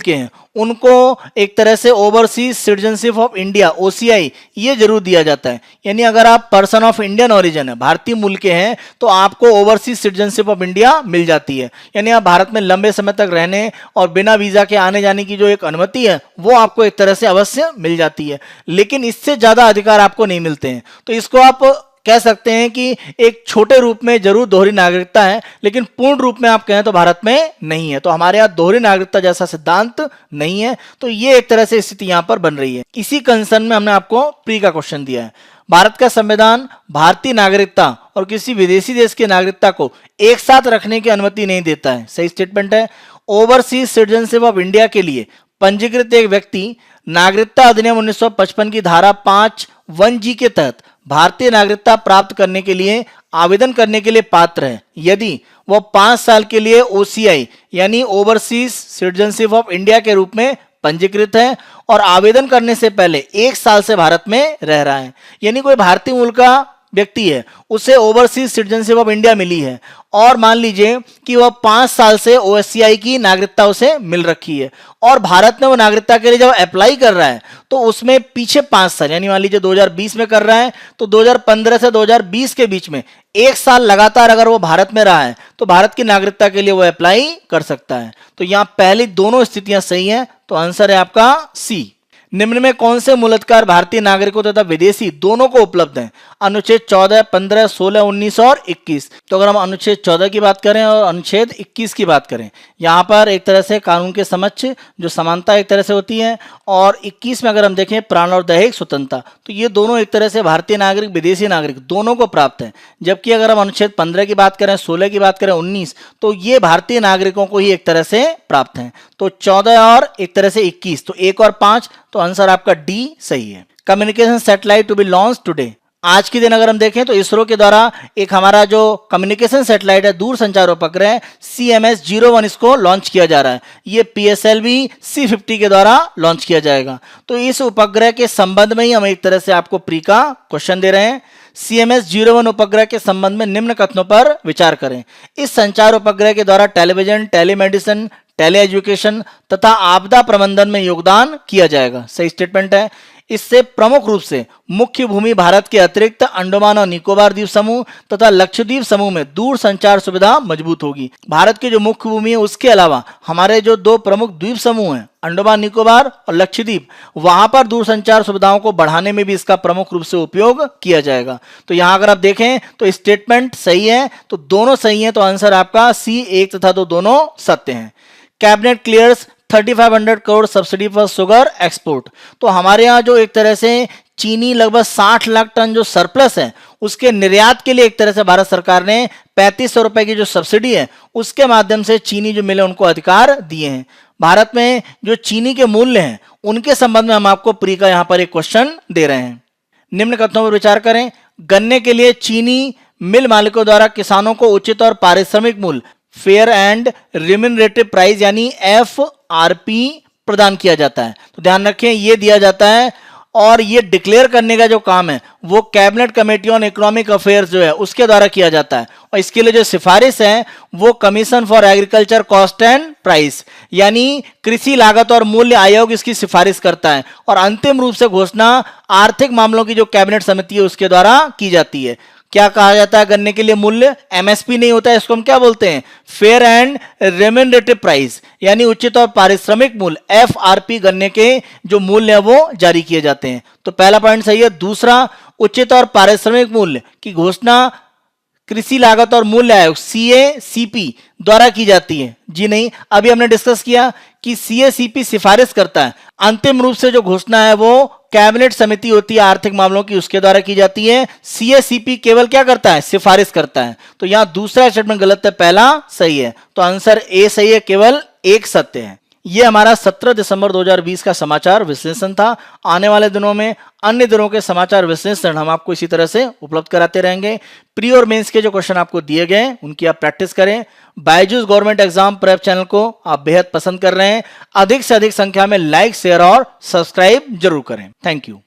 Speaker 1: के हैं उनको एक तरह से overseas citizenship of India OCI ये जरूर दिया जाता है, यानी अगर आप पर्सन ऑफ इंडियन ओरिजिन है, भारतीय मूल के हैं, तो आपको ओवरसीज सिटीजनशिप ऑफ इंडिया मिल जाती है, यानी आप भारत में लंबे समय तक रहने और बिना वीजा के आने जाने की जो एक अनुमति है वो आपको एक तरह से अवश्य मिल जाती है, लेकिन इससे ज्यादा अधिकार आपको नहीं मिलते हैं। तो इसको आप कह सकते हैं कि एक छोटे रूप में जरूर दोहरी नागरिकता है, लेकिन पूर्ण रूप में आप कहें तो भारत में नहीं है। तो हमारे यहाँ दोहरी नागरिकता जैसा सिद्धांत नहीं है। तो ये एक तरह से स्थिति यहाँ पर बन रही है। इसी कंसर्न में हमने आपको प्री का क्वेश्चन दिया है। भारत का संविधान भारतीय नागरिकता और किसी विदेशी देश की नागरिकता को एक साथ रखने की अनुमति नहीं देता है। सही स्टेटमेंट है। ओवरसीज सिटीजनशिप ऑफ इंडिया के लिए पंजीकृत एक व्यक्ति नागरिकता अधिनियम 1955 की धारा 5(1)(g) के तहत भारतीय नागरिकता प्राप्त करने के लिए आवेदन करने के लिए पात्र है यदि वह 5 साल के लिए OCI यानी ओवरसीज सिटीजनशिप ऑफ इंडिया के रूप में पंजीकृत है और आवेदन करने से पहले 1 साल से भारत में रह रहा है। यानी कोई भारतीय मूल का व्यक्ति है, उसे ओवरसीज सिटीजनशिप ऑफ इंडिया मिली है और मान लीजिए कि वह 5 साल से OCI की नागरिकता उसे मिल रखी है और भारत में वो नागरिकता के लिए जब अप्लाई कर रहा है तो उसमें पीछे 5 साल यानी मान लीजिए 2020 में कर रहा है तो 2015 से 2020 के बीच में 1 साल लगातार अगर वो भारत में रहा है तो भारत की नागरिकता के लिए वो अप्लाई कर सकता है। तो यहां पहली दोनों स्थितियां सही हैं। तो आंसर है आपका सी। निम्न में कौन से मूलाधिकार भारतीय नागरिकों तथा विदेशी दोनों को उपलब्ध हैं? अनुच्छेद 14, 15, 16, 19 और 21। तो अगर हम अनुच्छेद 14 की बात करें और अनुच्छेद 21 की बात करें, यहाँ पर एक तरह से कानून के समक्ष जो समानता एक तरह से होती है और 21 में अगर हम देखें प्राण और दैहिक स्वतंत्रता, तो ये दोनों एक तरह से भारतीय नागरिक विदेशी नागरिक दोनों को प्राप्त है। जबकि अगर हम अनुच्छेद 15 की बात करें, 16 की बात करें, 19, तो ये भारतीय नागरिकों को ही एक तरह से प्राप्त है। तो 14 और एक तरह से 21, तो 1 और 5, तो आंसर आपका डी सही है। Communication satellite to be launch today. आज के दिन अगर हम देखें तो इसरो के द्वारा एक हमारा जो कम्युनिकेशन सैटेलाइट है, दूर संचार उपग्रह CMS-01 इसको लॉन्च किया जा रहा है। ये PSLV C50 के द्वारा लॉन्च किया जाएगा। तो इस उपग्रह के संबंध में ही हम एक तरह से आपको प्री का क्वेश्चन दे रहे हैं। CMS-01 उपग्रह के संबंध में निम्न कथनों पर विचार करें। इस संचार उपग्रह के द्वारा टेलीविजन, टेलीमेडिसिन, टेली एजुकेशन तथा आपदा प्रबंधन में योगदान किया जाएगा। सही स्टेटमेंट है। इससे प्रमुख रूप से मुख्य भूमि भारत के अतिरिक्त अंडमान और निकोबार द्वीप समूह तथा लक्षद्वीप समूह में दूर संचार सुविधा मजबूत होगी। भारत की जो मुख्य भूमि है उसके अलावा हमारे जो 2 प्रमुख द्वीप समूह हैं, अंडमान निकोबार और लक्षद्वीप, वहां पर दूर संचार सुविधाओं को बढ़ाने में भी इसका प्रमुख रूप से उपयोग किया जाएगा। तो यहां अगर आप देखें तो स्टेटमेंट सही है, तो दोनों सही है। तो आंसर आपका सी 1 तथा 2 दोनों सत्य हैं। Cabinet clears 3500 crore subsidy for sugar export. तो हमारे यहाँ जो एक तरह से चीनी लगभग 60 लाख टन जो सरप्लस है उसके निर्यात के लिए एक तरह से भारत सरकार ने 3500 रुपए की जो सब्सिडी है उसके माध्यम से चीनी जो मिले उनको अधिकार दिए हैं। भारत में जो चीनी के मूल्य हैं उनके संबंध में हम आपको प्री का यहाँ पर एक क्वेश्चन दे रहे हैं। निम्न कथनों पर विचार करें। गन्ने के लिए चीनी मिल मालिकों द्वारा किसानों को उचित और पारिश्रमिक मूल्य फेयर एंड रिम्यूनरेटिव प्राइस यानी FRP प्रदान किया जाता है। तो ध्यान रखें ये दिया जाता है और ये डिक्लेयर करने का जो काम है वो cabinet committee on economic affairs जो है उसके द्वारा किया जाता है और इसके लिए जो सिफारिश है वो commission for agriculture cost and price यानी कृषि लागत और मूल्य आयोग इसकी सिफारिश करता है और अंतिम रूप से घोषणा आर्थिक मामलों की जो कैबिनेट समिति है उसके द्वारा की जाती है। क्या कहा जाता है गन्ने के लिए मूल्य? MSP नहीं होता है, इसको हम क्या बोलते हैं? फेयर एंड रेम्यूनरेटिव प्राइस यानी उचित और पारिश्रमिक मूल्य FRP गन्ने के जो मूल्य है वो जारी किए जाते हैं। तो पहला पॉइंट सही है। दूसरा, उचित और पारिश्रमिक मूल्य की घोषणा कृषि लागत और मूल्य आयोग CACP द्वारा की जाती है। जी नहीं, अभी हमने डिस्कस किया कि CACP सिफारिश करता है। अंतिम रूप से जो घोषणा है वो कैबिनेट समिति होती है आर्थिक मामलों की, उसके द्वारा की जाती है। CACP केवल क्या करता है? सिफारिश करता है। तो यहां दूसरा स्टेटमेंट गलत है, पहला सही है। तो आंसर ए सही है, केवल एक सत्य है। ये हमारा 17 दिसंबर 2020 का समाचार विश्लेषण था। आने वाले दिनों में अन्य दिनों के समाचार विश्लेषण हम आपको इसी तरह से उपलब्ध कराते रहेंगे। प्री और मेंस के जो क्वेश्चन आपको दिए गए उनकी आप प्रैक्टिस करें। Byju's government exam prep channel को आप बेहद पसंद कर रहे हैं। अधिक से अधिक संख्या में लाइक, शेयर और सब्सक्राइब जरूर करें। Thank you.